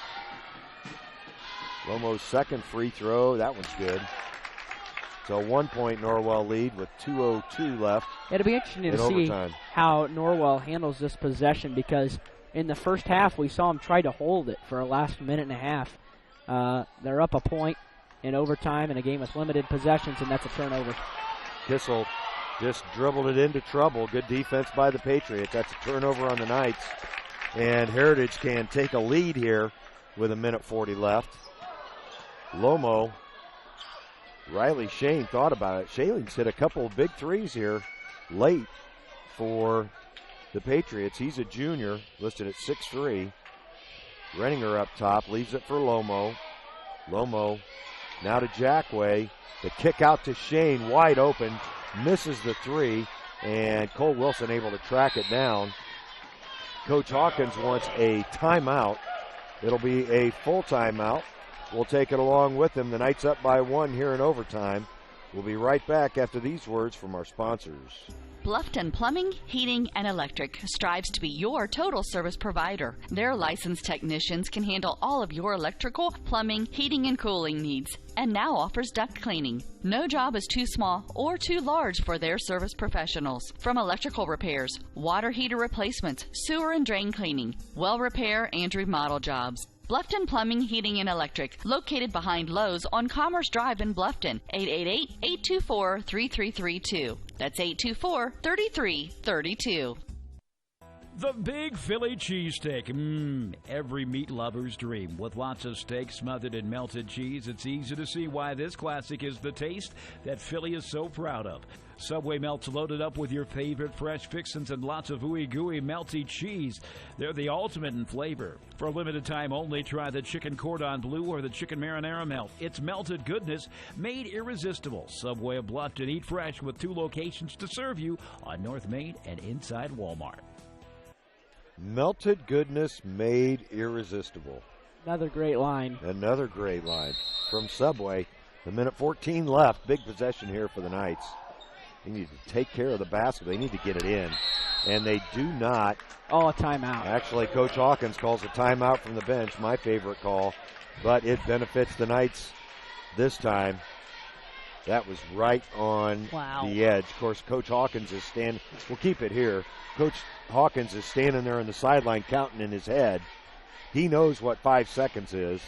Lomo's 2nd free throw, that one's good. So a 1-point Norwell lead with 2:02 left. It'll be interesting to see how Norwell handles this possession, because in the first half we saw him try to hold it for a last minute and a half. They're up a point. in overtime in a game with limited possessions, and that's a turnover. Kissel just dribbled it into trouble. Good defense by the Patriots. That's a turnover on the Knights. And Heritage can take a lead here with 1:40 left. Lomo, Riley Shane thought about it. Shaling's hit a couple of big threes here late for the Patriots. He's a junior, listed at 6'3". Renninger up top, leaves it for Lomo. Lomo now to Jackway. The kick out to Shane, wide open, misses the three, and Cole Wilson able to track it down. Coach Hawkins wants a timeout. It'll be a full timeout. We'll take it along with him. The Knights up by 1 here in overtime. We'll be right back after these words from our sponsors. Bluffton Plumbing, Heating, and Electric strives to be your total service provider. Their licensed technicians can handle all of your electrical, plumbing, heating, and cooling needs, and now offers duct cleaning. No job is too small or too large for their service professionals. From electrical repairs, water heater replacements, sewer and drain cleaning, well repair, and remodel jobs. Bluffton Plumbing, Heating, and Electric, located behind Lowe's on Commerce Drive in Bluffton, 888-824-3332. That's 824-3332. The Big Philly Cheesesteak. Every meat lover's dream. With lots of steak smothered in melted cheese, it's easy to see why this classic is the taste that Philly is so proud of. Subway melts loaded up with your favorite fresh fixins and lots of ooey gooey melty cheese. They're the ultimate in flavor. For a limited time only, try the chicken cordon bleu or the chicken marinara melt. It's melted goodness made irresistible. Subway of Bluffton. Eat fresh with 2 locations to serve you on North Main and inside Walmart. Melted goodness made irresistible. Another great line. Another great line from Subway. 1:14 left. Big possession here for the Knights. They need to take care of the basket. They need to get it in. And they do not. Oh, a timeout. Actually, Coach Hawkins calls a timeout from the bench, my favorite call. But it benefits the Knights this time. That was right on the edge. Of course, Coach Hawkins is standing. We'll keep it here. Coach Hawkins is standing there on the sideline counting in his head. He knows what 5 seconds is.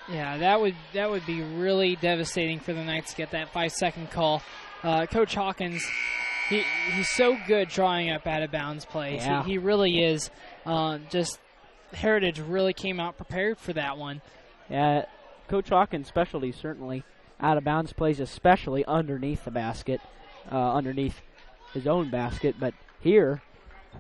Yeah, that would be really devastating for the Knights to get that 5-second call. Coach Hawkins, he's so good drawing up out of bounds plays. Yeah. He really is. Just Heritage really came out prepared for that one. Yeah, Coach Hawkins' specialty certainly out of bounds plays, especially underneath the basket, underneath his own basket. But here,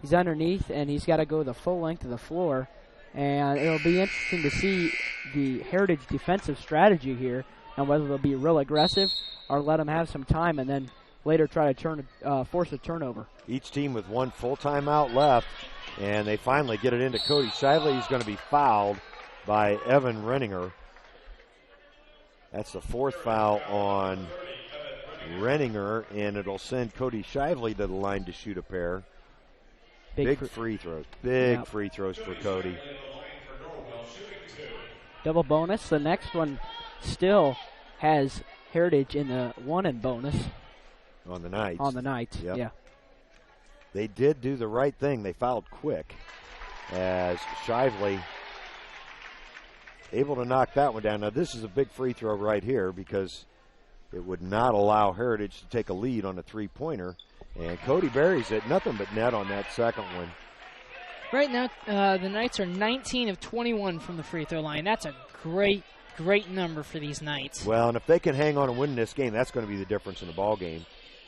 he's underneath and he's got to go the full length of the floor. And it'll be interesting to see the Heritage defensive strategy here and whether they'll be real aggressive or let them have some time and then later try to force a turnover. Each team with 1 full timeout left, and they finally get it into Cody Shively. He's going to be fouled by Evan Renninger. That's the 4th foul on Renninger, and it'll send Cody Shively to the line to shoot a pair. Big free throws. Big free throws for Cody. Double bonus. The next one still has Heritage in the 1 and bonus. On the Knights. On the Knights, yep. Yeah. They did do the right thing. They fouled quick as Shively able to knock that one down. Now, this is a big free throw right here because it would not allow Heritage to take a lead on a three-pointer. And Cody buries it. Nothing but net on that second one. Right now, the Knights are 19 of 21 from the free throw line. That's a great number for these Knights. Well, and if they can hang on and win this game, that's going to be the difference in the ball game.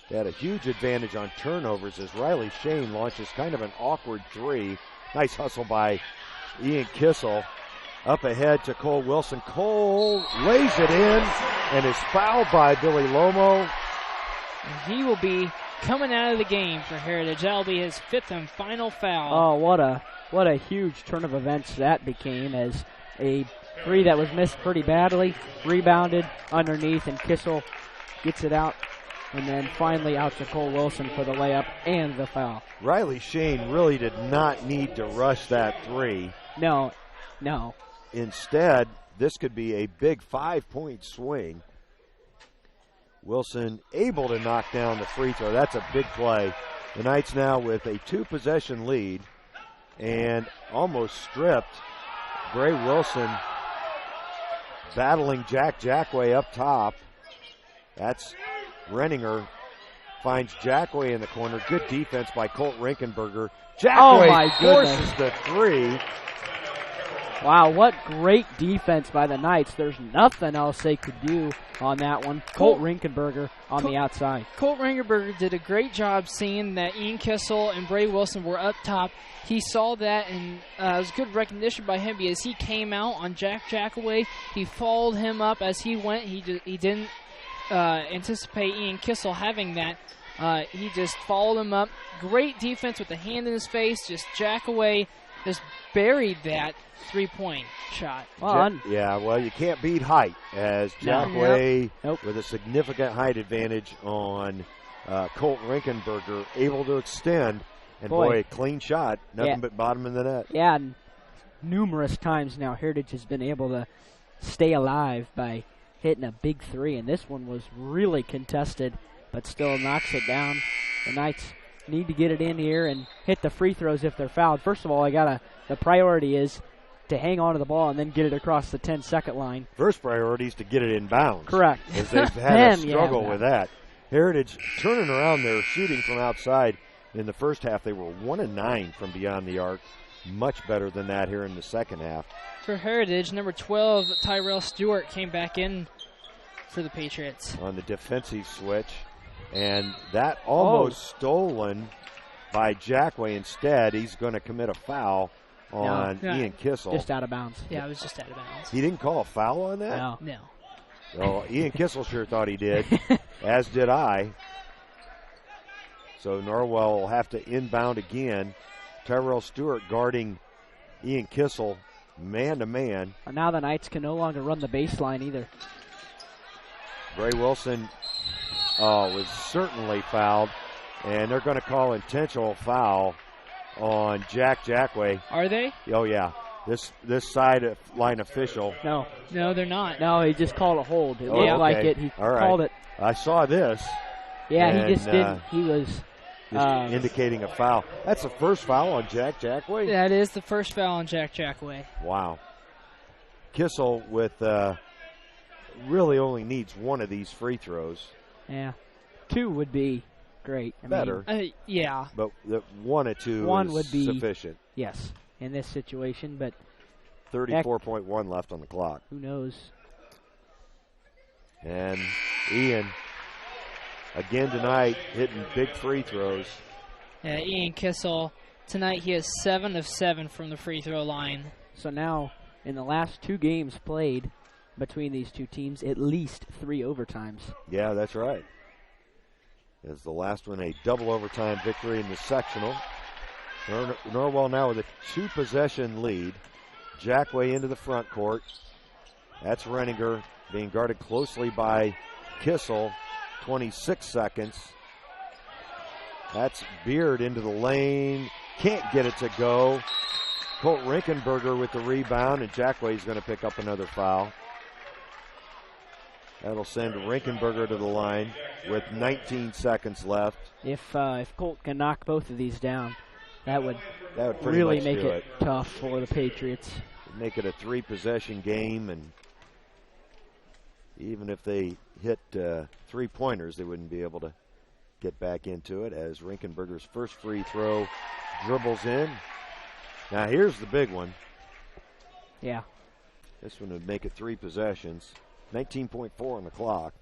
They had a huge advantage on turnovers as Riley Shane launches kind of an awkward three. Nice hustle by Ian Kissel. Up ahead to Cole Wilson. Cole lays it in and is fouled by Billy Lomo. And he will be coming out of the game for Heritage. That'll be his 5th and final foul. Oh, what a huge turn of events that became, as a three that was missed pretty badly, rebounded underneath, and Kissel gets it out, and then finally out to Cole Wilson for the layup and the foul. Riley Shane really did not need to rush that three. No. Instead, this could be a big 5-point swing. Wilson able to knock down the free throw. That's a big play. The Knights now with a 2-possession lead and almost stripped. Bray Wilson battling Jackway up top. That's Renninger. Finds Jackway in the corner. Good defense by Colt Rinkenberger. Jackway forces the three. Wow, what great defense by the Knights. There's nothing else they could do on that one. Colt Rinkenberger on the outside. Colt Rinkenberger did a great job seeing that Ian Kissel and Bray Wilson were up top. He saw that, and it was good recognition by him because he came out on Jackway. He followed him up as he went. He didn't anticipate Ian Kissel having that. He just followed him up. Great defense with the hand in his face. Just Jackway just buried that three-point shot. Well, you can't beat height, as Jackway, with a significant height advantage on Colt Rinkenberger, able to extend. And boy, a clean shot, nothing but bottom of the net. Yeah, and numerous times now Heritage has been able to stay alive by hitting a big three, and this one was really contested, but still knocks it down. The Knights need to get it in here and hit the free throws if they're fouled. First of all, the priority is to hang on to the ball and then get it across the 10-second line. First priority is to get it in bounds. Correct. Because they've had a struggle with that. Heritage turning around their shooting from outside. In the first half, they were 1-9 from beyond the arc. Much better than that here in the second half. For Heritage, number 12, Tyrell Stewart, came back in for the Patriots. On the defensive switch. And that almost stolen by Jackway. Instead, he's going to commit a foul on Ian Kissel. Just out of bounds. Yeah, it was just out of bounds. He didn't call a foul on that? No. Well, Ian Kissel sure thought he did, as did I. So Norwell will have to inbound again. Tyrell Stewart guarding Ian Kissel man-to-man. Now the Knights can no longer run the baseline either. Bray Wilson was certainly fouled, and they're going to call intentional foul on Jackway. Are they? Oh, yeah. This sideline official. No, they're not. No, he just called a hold. It looked like it. He called it. I saw this. Yeah, he just didn't. He was just indicating a foul. That's the first foul on Jackway? That is the first foul on Jackway. Wow. Kissel with really only needs one of these free throws. Yeah. 2 would be great. Better. Yeah. But the 1 or 2 would be sufficient. Yes, in this situation. But 34.1 left on the clock. Who knows? And Ian, again tonight, hitting big free throws. Yeah, Ian Kissel, tonight he is 7 of 7 from the free throw line. So now, in the last 2 games played between these two teams, at least 3 overtimes. Yeah, that's right. As the last one, a double overtime victory in the sectional. Norwell now with a 2-possession lead. Jackway into the front court. That's Renninger being guarded closely by Kissel. 26 seconds. That's Beard into the lane. Can't get it to go. Colt Rinkenberger with the rebound, and Jackway's going to pick up another foul. That'll send Rinkenberger to the line with 19 seconds left. If Colt can knock both of these down, that would really make it tough for the Patriots. Make it a 3-possession game, and even if they hit 3-pointers, they wouldn't be able to get back into it, as Rinkenberger's first free throw dribbles in. Now here's the big one. Yeah. This one would make it 3 possessions. 19.4 on the clock.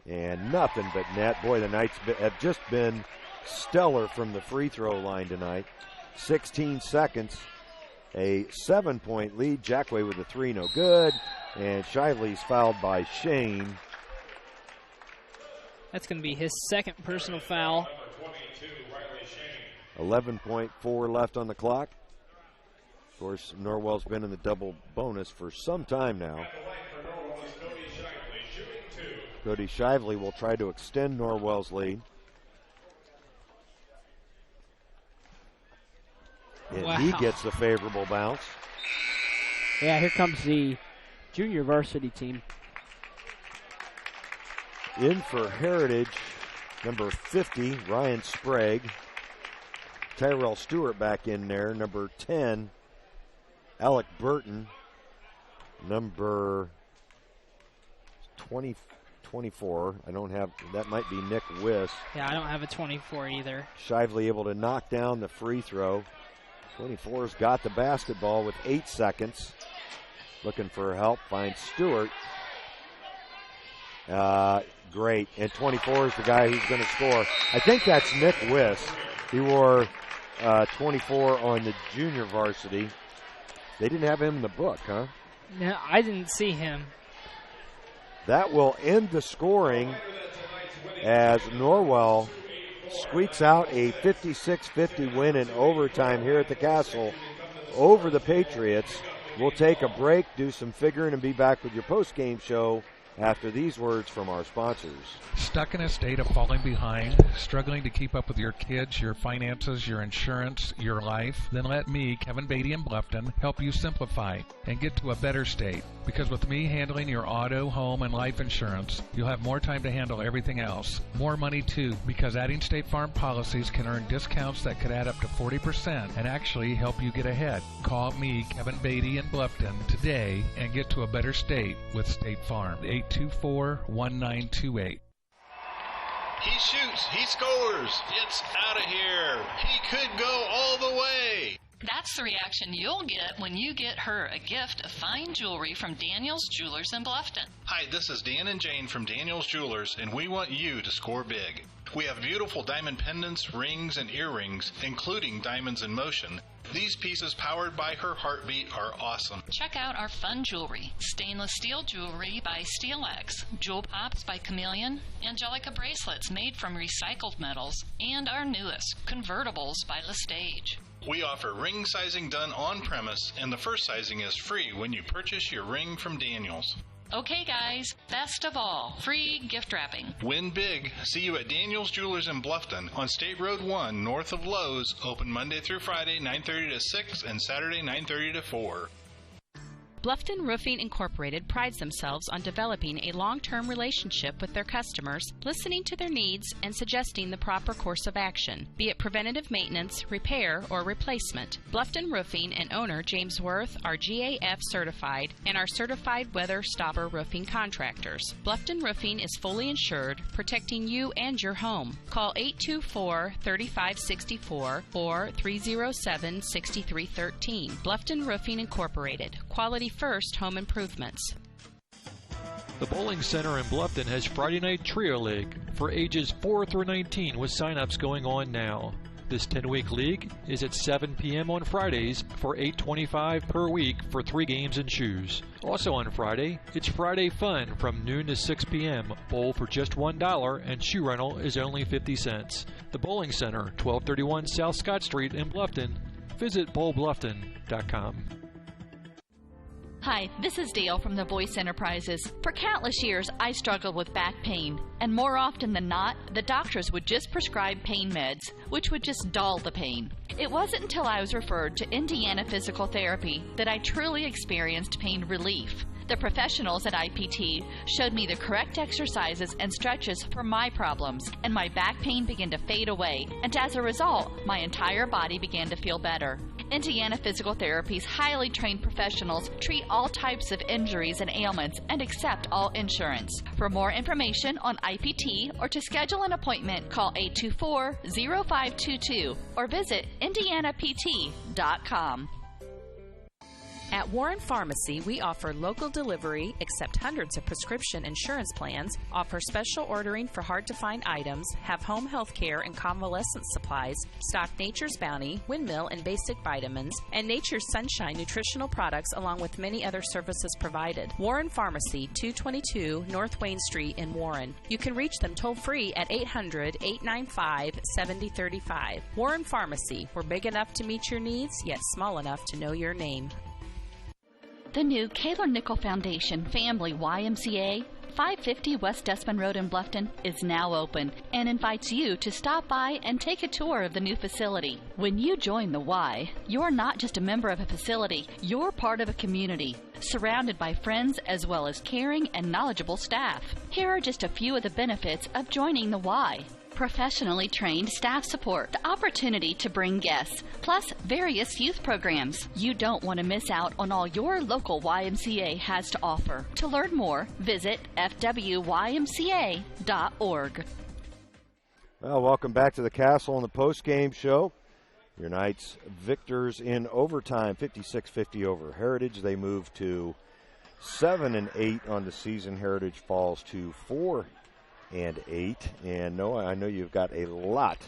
And nothing but net. Boy, the Knights have just been stellar from the free throw line tonight. 16 seconds. A 7-point lead. Jackway with a 3, no good. And Shively's fouled by Shane. That's going to be his second personal foul. 11.4 left on the clock. Of course, Norwell's been in the double bonus for some time now. Cody Shively will try to extend Norwell's lead. And he gets the favorable bounce. Yeah, here comes the junior varsity team. In for Heritage, number 50, Ryan Sprague. Tyrell Stewart back in there, number 10, Alec Burton. number 24. I don't have, that might be Nick Wiss. Yeah, I don't have a 24 either. Shively able to knock down the free throw. 24's got the basketball with 8 seconds. Looking for help, finds Stewart. Great, and 24 is the guy who's going to score. I think that's Nick Wiss. He wore 24 on the junior varsity. They didn't have him in the book, huh? No, I didn't see him. That will end the scoring as Norwell squeaks out a 56-50 win in overtime here at the Castle over the Patriots. We'll take a break, do some figuring, and be back with your post-game show after these words from our sponsors. Stuck in a state of falling behind, struggling to keep up with your kids, your finances, your insurance, your life? Then let me, Kevin Beatty in Bluffton, help you simplify and get to a better state. Because with me handling your auto, home, and life insurance, you'll have more time to handle everything else. More money too, because adding State Farm policies can earn discounts that could add up to 40% and actually help you get ahead. Call me, Kevin Beatty in Bluffton, today and get to a better state with State Farm. 824-1928. He shoots, he scores, it's out of here. He could go all the way. That's the reaction you'll get when you get her a gift of fine jewelry from Daniel's Jewelers in Bluffton. Hi, this is Dan and Jane from Daniel's Jewelers, and we want you to score big. We have beautiful diamond pendants, rings, and earrings, including diamonds in motion. These pieces, powered by her heartbeat, are awesome. Check out our fun jewelry. Stainless steel jewelry by SteelX, Jewel Pops by Chameleon, Angelica bracelets made from recycled metals, and our newest, convertibles by Lestage. We offer ring sizing done on premise, and the first sizing is free when you purchase your ring from Daniel's. Okay, guys, best of all, free gift wrapping. Win big. See you at Daniel's Jewelers in Bluffton on State Road 1, north of Lowe's. Open Monday through Friday, 9:30 to 6, and Saturday, 9:30 to 4. Bluffton Roofing Incorporated prides themselves on developing a long-term relationship with their customers, listening to their needs, and suggesting the proper course of action, be it preventative maintenance, repair, or replacement. Bluffton Roofing and owner James Worth are GAF certified and are certified weather stopper roofing contractors. Bluffton Roofing is fully insured, protecting you and your home. Call 824-3564 or 307-6313. Bluffton Roofing Incorporated. Quality first home improvements. The Bowling Center in Bluffton has Friday Night Trio League for ages 4 through 19 with sign-ups going on now. This 10-week league is at 7 p.m. on Fridays for $8.25 per week for 3 games and shoes. Also on Friday, it's Friday Fun from noon to 6 p.m. Bowl for just $1 and shoe rental is only 50 cents. The Bowling Center, 1231 South Scott Street in Bluffton. Visit bowlbluffton.com. Hi, this is Dale from the Voice Enterprises. For countless years, I struggled with back pain, and more often than not, the doctors would just prescribe pain meds, which would just dull the pain. It wasn't until I was referred to Indiana Physical Therapy that I truly experienced pain relief. The professionals at IPT showed me the correct exercises and stretches for my problems, and my back pain began to fade away, and as a result, my entire body began to feel better. Indiana Physical Therapy's highly trained professionals treat all types of injuries and ailments and accept all insurance. For more information on IPT or to schedule an appointment, call 824-0522 or visit indianapt.com. At Warren Pharmacy, we offer local delivery, accept hundreds of prescription insurance plans, offer special ordering for hard-to-find items, have home health care and convalescent supplies, stock Nature's Bounty, Windmill, and basic vitamins, and Nature's Sunshine nutritional products, along with many other services provided. Warren Pharmacy, 222 North Wayne Street in Warren. You can reach them toll-free at 800-895-7035. Warren Pharmacy, we're big enough to meet your needs, yet small enough to know your name. The new Kaler Nickel Foundation Family YMCA, 550 West Dustman Road in Bluffton, is now open and invites you to stop by and take a tour of the new facility. When you join the Y, you're not just a member of a facility, you're part of a community, surrounded by friends as well as caring and knowledgeable staff. Here are just a few of the benefits of joining the Y. professionally trained staff support, the opportunity to bring guests, plus various youth programs. You don't want to miss out on all your local YMCA has to offer. To learn more, visit fwymca.org. Well, welcome back to the Castle on the post-game show. Your Knights victors in overtime, 56-50 over Heritage. They move to 7-8 on the season. Heritage falls to 4-8. And Noah, I know you've got a lot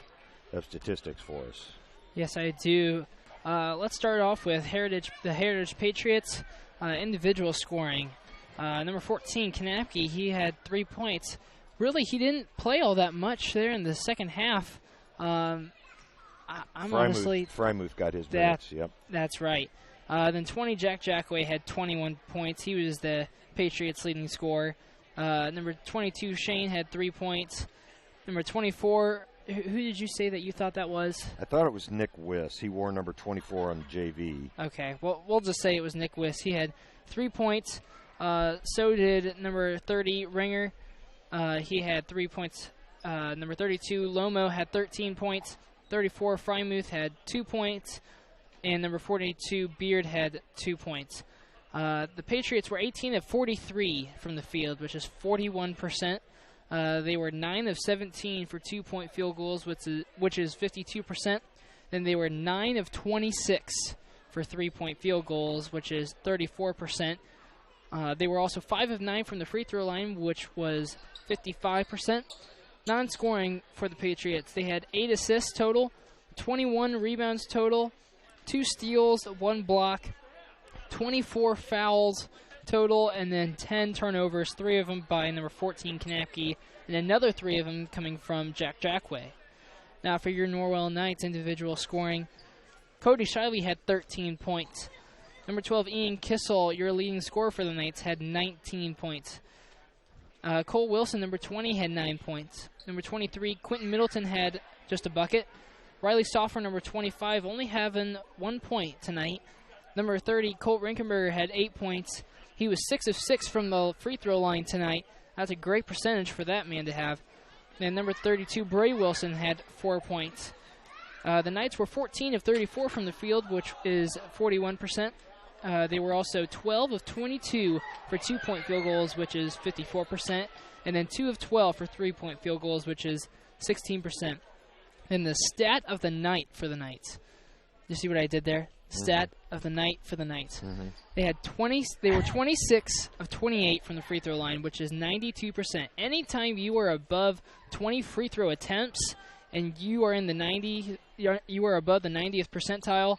of statistics for us. Yes, I do. Let's start off with the Heritage Patriots individual scoring. Number 14, Kanapke, he had 3 points. Really, he didn't play all that much there in the second half. Frymuth got his minutes, yep. That's right. Then 20, Jack Jackway had 21 points. He was the Patriots' leading scorer. Number 22, Shane, had 3 points. Number 24, who did you say that you thought that was? I thought it was Nick Wiss. He wore number 24 on JV. Okay, well, we'll just say it was Nick Wiss. He had 3 points. So did number 30, Ringer. He had 3 points. Number 32, Lomo, had 13 points. 34, Frymuth had 2 points. And number 42, Beard, had 2 points. The Patriots were 18 of 43 from the field, which is 41%. They were 9 of 17 for 2-point field goals, which is 52%. Then they were 9 of 26 for 3-point field goals, which is 34%. They were also 5 of 9 from the free throw line, which was 55%. Non-scoring for the Patriots, they had 8 assists total, 21 rebounds total, 2 steals, 1 block, 24 fouls total, and then 10 turnovers, 3 of them by number 14, Kanapke, and another 3 of them coming from Jack Jackway. Now for your Norwell Knights individual scoring, Cody Shiley had 13 points. Number 12, Ian Kissel, your leading scorer for the Knights, had 19 points. Cole Wilson, number 20, had 9 points. Number 23, Quentin Middleton, had just a bucket. Riley Stauffer, number 25, only having 1 point tonight. Number 30, Colt Rinkenberger, had 8 points. He was 6 of 6 from the free throw line tonight. That's a great percentage for that man to have. And number 32, Bray Wilson, had 4 points. The Knights were 14 of 34 from the field, which is 41%. They were also 12 of 22 for 2-point field goals, which is 54%, and then 2 of 12 for 3-point field goals, which is 16%. And the stat of the night for the Knights. You see what I did there? Stat of the night for the Knights. They had 20. They were 26 of 28 from the free throw line, which is 92%. Anytime you are above 20 free throw attempts and you are in the 90, you are above the 90th percentile,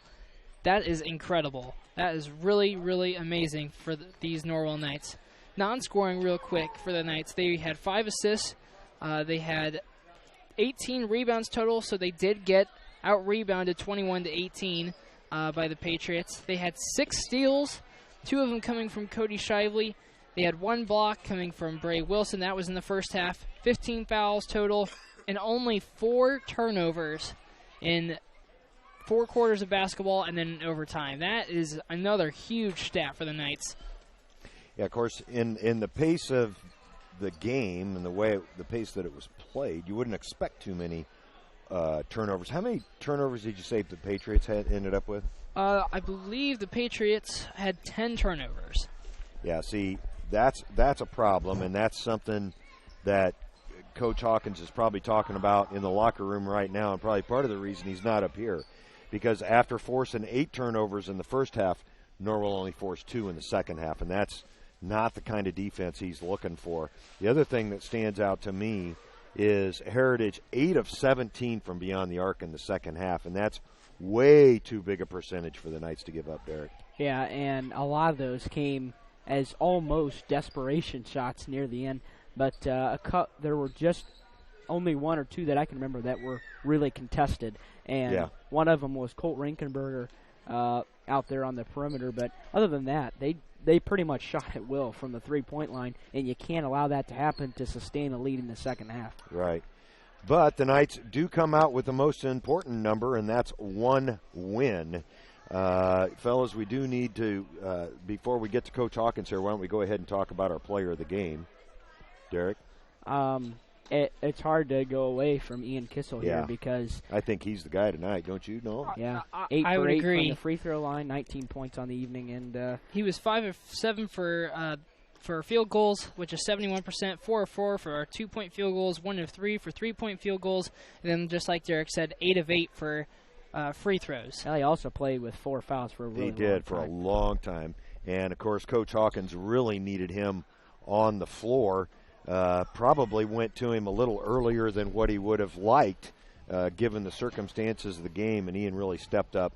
that is incredible. That is really, really amazing for these Norwell Knights. Non-scoring real quick for the Knights. They had 5 assists. They had 18 rebounds total, so they did get out-rebounded 21-18 by the Patriots. They had 6 steals, 2 of them coming from Cody Shively. They had 1 block coming from Bray Wilson. That was in the first half. 15 fouls total, and only 4 turnovers in 4 quarters of basketball and then overtime. That is another huge stat for the Knights. Yeah, of course, in the pace of the game and the pace that it was played, you wouldn't expect too many turnovers. How many turnovers did you say the Patriots had ended up with? I believe the Patriots had 10 turnovers. Yeah, see, that's a problem, and that's something that Coach Hawkins is probably talking about in the locker room right now, and probably part of the reason he's not up here. Because after forcing 8 turnovers in the first half, Norwell only forced 2 in the second half, and that's not the kind of defense he's looking for. The other thing that stands out to me is Heritage 8 of 17 from beyond the arc in the second half, and that's way too big a percentage for the Knights to give up, Derek. Yeah, and a lot of those came as almost desperation shots near the end, but there were just only 1 or 2 that I can remember that were really contested, and one of them was Colt Rinkenberger out there on the perimeter, but other than that, they pretty much shot at will from the 3-point line, and you can't allow that to happen to sustain a lead in the second half. Right. But the Knights do come out with the most important number, and that's 1 win. Fellas, we do need to, before we get to Coach Hawkins here, why don't we go ahead and talk about our player of the game. Derek? it's hard to go away from Ian Kissel here Yeah. because I think he's the guy tonight, don't you? No. yeah, I 8 for would 8 agree. from the free throw line, 19 points on the evening, and He was 5 of 7 for field goals, which is 71%, 4 of 4 for our 2-point field goals, 1 of 3 for 3-point field goals, and then just like Derek said, 8 of 8 for free throws. he also played with 4 fouls for a really He long did for a time. long time. And, of course, Coach Hawkins really needed him on the floor. Probably went to him a little earlier than what he would have liked, given the circumstances of the game, and Ian really stepped up,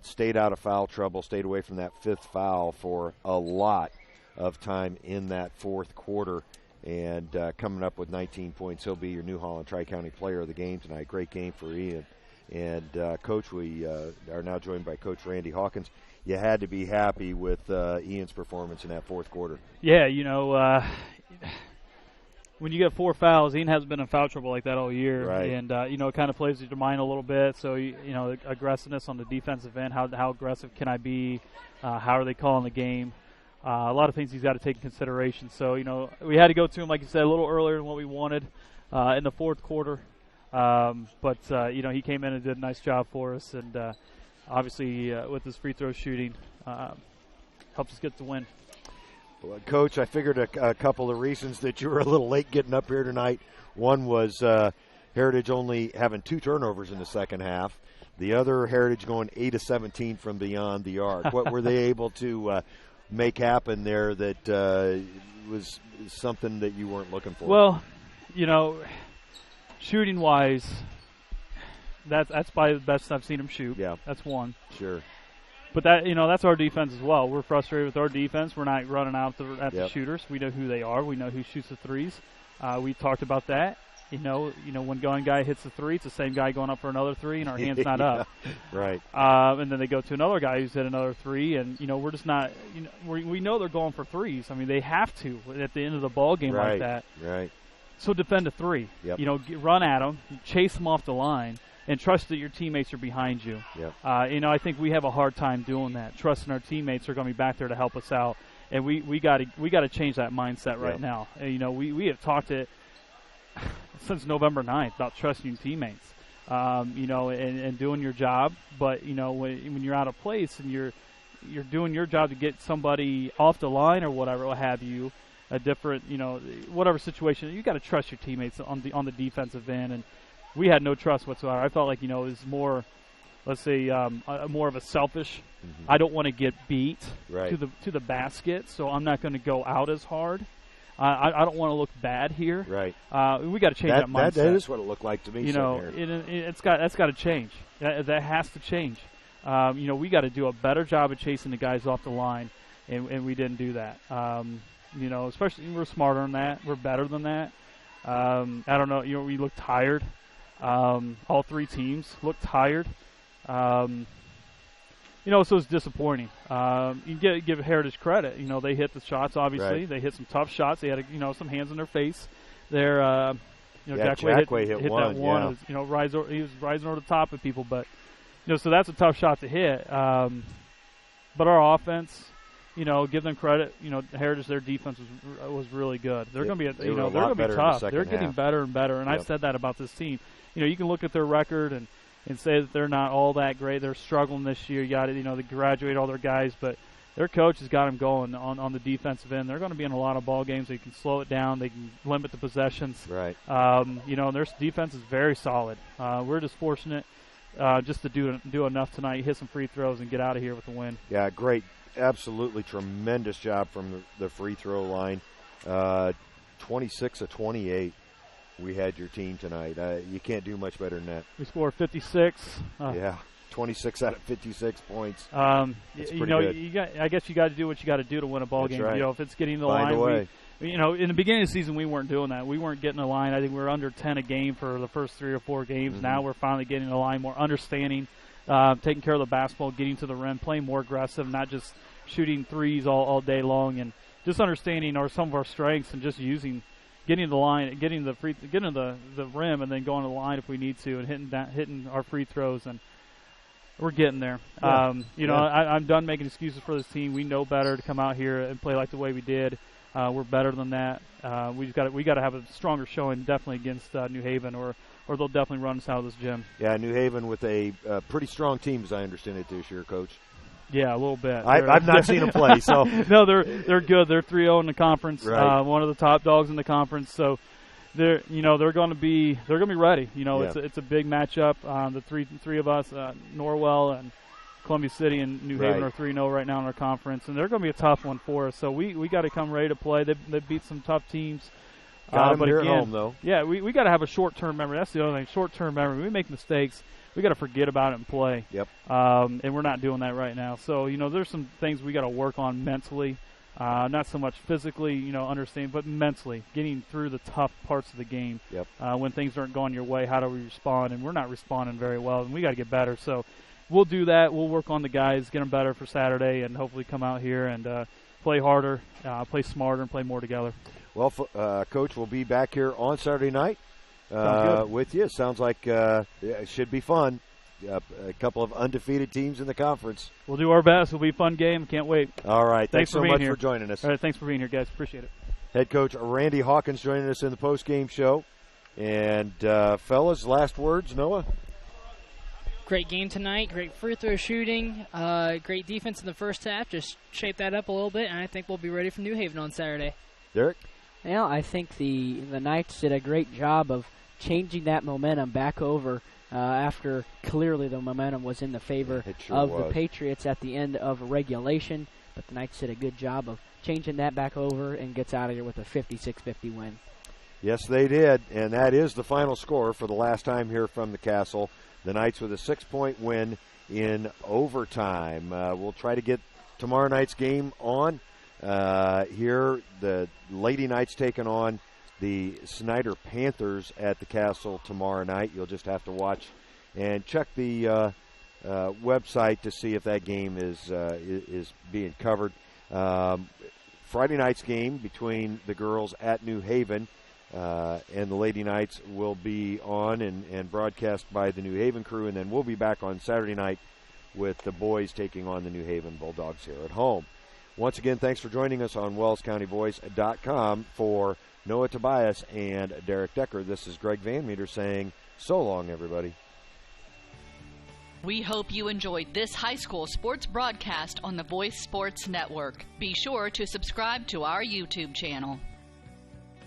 stayed out of foul trouble, stayed away from that 5th foul for a lot of time in that 4th quarter, and coming up with 19 points. He'll be your New Holland Tri-County Player of the Game tonight. Great game for Ian. And, Coach, we are now joined by Coach Randy Hawkins. You had to be happy with Ian's performance in that 4th quarter. Yeah, when you get 4 fouls, Ian hasn't been in foul trouble like that all year. Right. And, it kind of plays with your mind a little bit. So, aggressiveness on the defensive end, how aggressive can I be? How are they calling the game? A lot of things he's got to take in consideration. So, we had to go to him, like you said, a little earlier than what we wanted in the 4th quarter. But he came in and did a nice job for us. And obviously, with his free throw shooting, helps us get the win. Well, Coach, I figured a couple of reasons that you were a little late getting up here tonight. One was Heritage only having 2 turnovers in the second half. The other, Heritage going 8 of 17 from beyond the arc. What were they able to make happen there that was something that you weren't looking for? Well, shooting-wise, that's probably the best I've seen him shoot. Yeah. That's one. Sure. But that's our defense as well. We're frustrated with our defense. We're not running out at the shooters. We know who they are. We know who shoots the threes. We talked about that. When one guy hits the 3, it's the same guy going up for another 3, and our hand's not up. Right. And then they go to another guy who's hit another 3, and we're just not. We know they're going for 3s. I mean, they have to at the end of the ball game like that. Right. So defend a 3. Yep. Run at them, chase them off the line, and trust that your teammates are behind you. Yep. I think we have a hard time doing that. Trusting our teammates are going to be back there to help us out, and we got to change that mindset right now. And, we have talked it since November 9th about trusting your teammates, and doing your job. But when you're out of place and you're doing your job to get somebody off the line or whatever, what have you, a different whatever situation, you got to trust your teammates on the defensive end. And we had no trust whatsoever. I felt like it was more, let's say, more of a selfish. Mm-hmm. I don't want to get beat to the basket, so I'm not going to go out as hard. I don't want to look bad here. Right. We got to change that mindset. That is what it looked like to me. That's got to change. That has to change. We got to do a better job of chasing the guys off the line, and we didn't do that. Especially we're smarter than that. We're better than that. I don't know. We look tired. All 3 teams look tired. So it's disappointing. You give Heritage credit. They hit the shots, obviously. Right. They hit some tough shots. They had, some hands in their face. Jack Way hit one, that one. Yeah. He was rising over the top of people. But, so that's a tough shot to hit. But our offense, give them credit. Heritage, their defense was really good. They're going to be, they're going to be tough. They're getting better and better. And I've said that about this team. You can look at their record and say that they're not all that great. They're struggling this year. You got to, they graduate all their guys, but their coach has got them going on the defensive end. They're going to be in a lot of ball games. They can slow it down. They can limit the possessions. Right. Their defense is very solid. We're just fortunate just to do enough tonight, hit some free throws, and get out of here with the win. Yeah, great. Absolutely tremendous job from the free throw line. 26 of 28. We had your team tonight. You can't do much better than that. We scored 56. 26 out of 56 points. That's pretty good. I guess you got to do what you got to do to win a ball game. Right. If it's getting the Find line, in the beginning of the season we weren't doing that. We weren't getting the line. I think we were under 10 a game for the first 3 or 4 games. Mm-hmm. Now we're finally getting the line, more understanding, taking care of the basketball, getting to the rim, playing more aggressive, not just shooting threes all day long, and just understanding some of our strengths and just getting the line, getting the rim, and then going to the line if we need to, and hitting our free throws, and we're getting there. Yeah. I'm done making excuses for this team. We know better to come out here and play like the way we did. We're better than that. We got to have a stronger showing, definitely against New Haven, or they'll definitely run us out of this gym. Yeah, New Haven with a pretty strong team, as I understand it, this year, Coach. Yeah, a little bit. I've not seen them play, so no, they're good. They're 3-0 in the conference. Right. One of the top dogs in the conference. So they're going to be ready. It's a big matchup. The three of us, Norwell and Columbia City and New Haven are 3-0 right now in our conference, and they're going to be a tough one for us. So we got to come ready to play. They beat some tough teams. Got them but here again, at home, though. Yeah, we got to have a short-term memory. That's the other thing, short-term memory. We make mistakes. We got to forget about it and play. Yep. And we're not doing that right now. So, there's some things we got to work on mentally. Not so much physically, understanding, but mentally, getting through the tough parts of the game. Yep. When things aren't going your way, how do we respond? And we're not responding very well, and we got to get better. So we'll do that. We'll work on the guys, get them better for Saturday, and hopefully come out here and play harder, play smarter, and play more together. Well, Coach, we'll be back here on Saturday night with you. Sounds like it should be fun. A couple of undefeated teams in the conference. We'll do our best. It'll be a fun game. Can't wait. All right. Thanks so much here. for joining us. All right. Thanks for being here, guys. Appreciate it. Head coach Randy Hawkins joining us in the post-game show. And, fellas, last words, Noah? Great game tonight. Great free throw shooting. Great defense in the first half. Just shape that up a little bit, and I think we'll be ready for New Haven on Saturday. Derek? I think the Knights did a great job of changing that momentum back over after clearly the momentum was in the favor of the Patriots at the end of regulation. But the Knights did a good job of changing that back over and gets out of here with a 56-50 win. Yes, they did, and that is the final score for the last time here from the Castle. The Knights with a 6-point win in overtime. We'll try to get tomorrow night's game on. Here, the Lady Knights taking on the Snyder Panthers at the Castle tomorrow night. You'll just have to watch and check the website to see if that game is being covered. Friday night's game between the girls at New Haven and the Lady Knights will be on and broadcast by the New Haven crew, and then we'll be back on Saturday night with the boys taking on the New Haven Bulldogs here at home. Once again, thanks for joining us on WellsCountyVoice.com. For Noah Tobias and Derek Decker, this is Greg Van Meter saying so long, everybody. We hope you enjoyed this high school sports broadcast on the Voice Sports Network. Be sure to subscribe to our YouTube channel.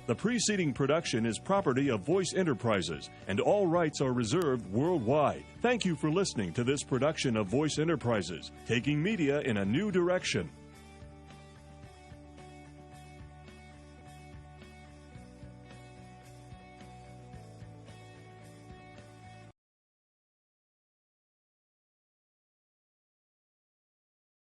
The preceding production is property of Voice Enterprises, and all rights are reserved worldwide. Thank you for listening to this production of Voice Enterprises, taking media in a new direction.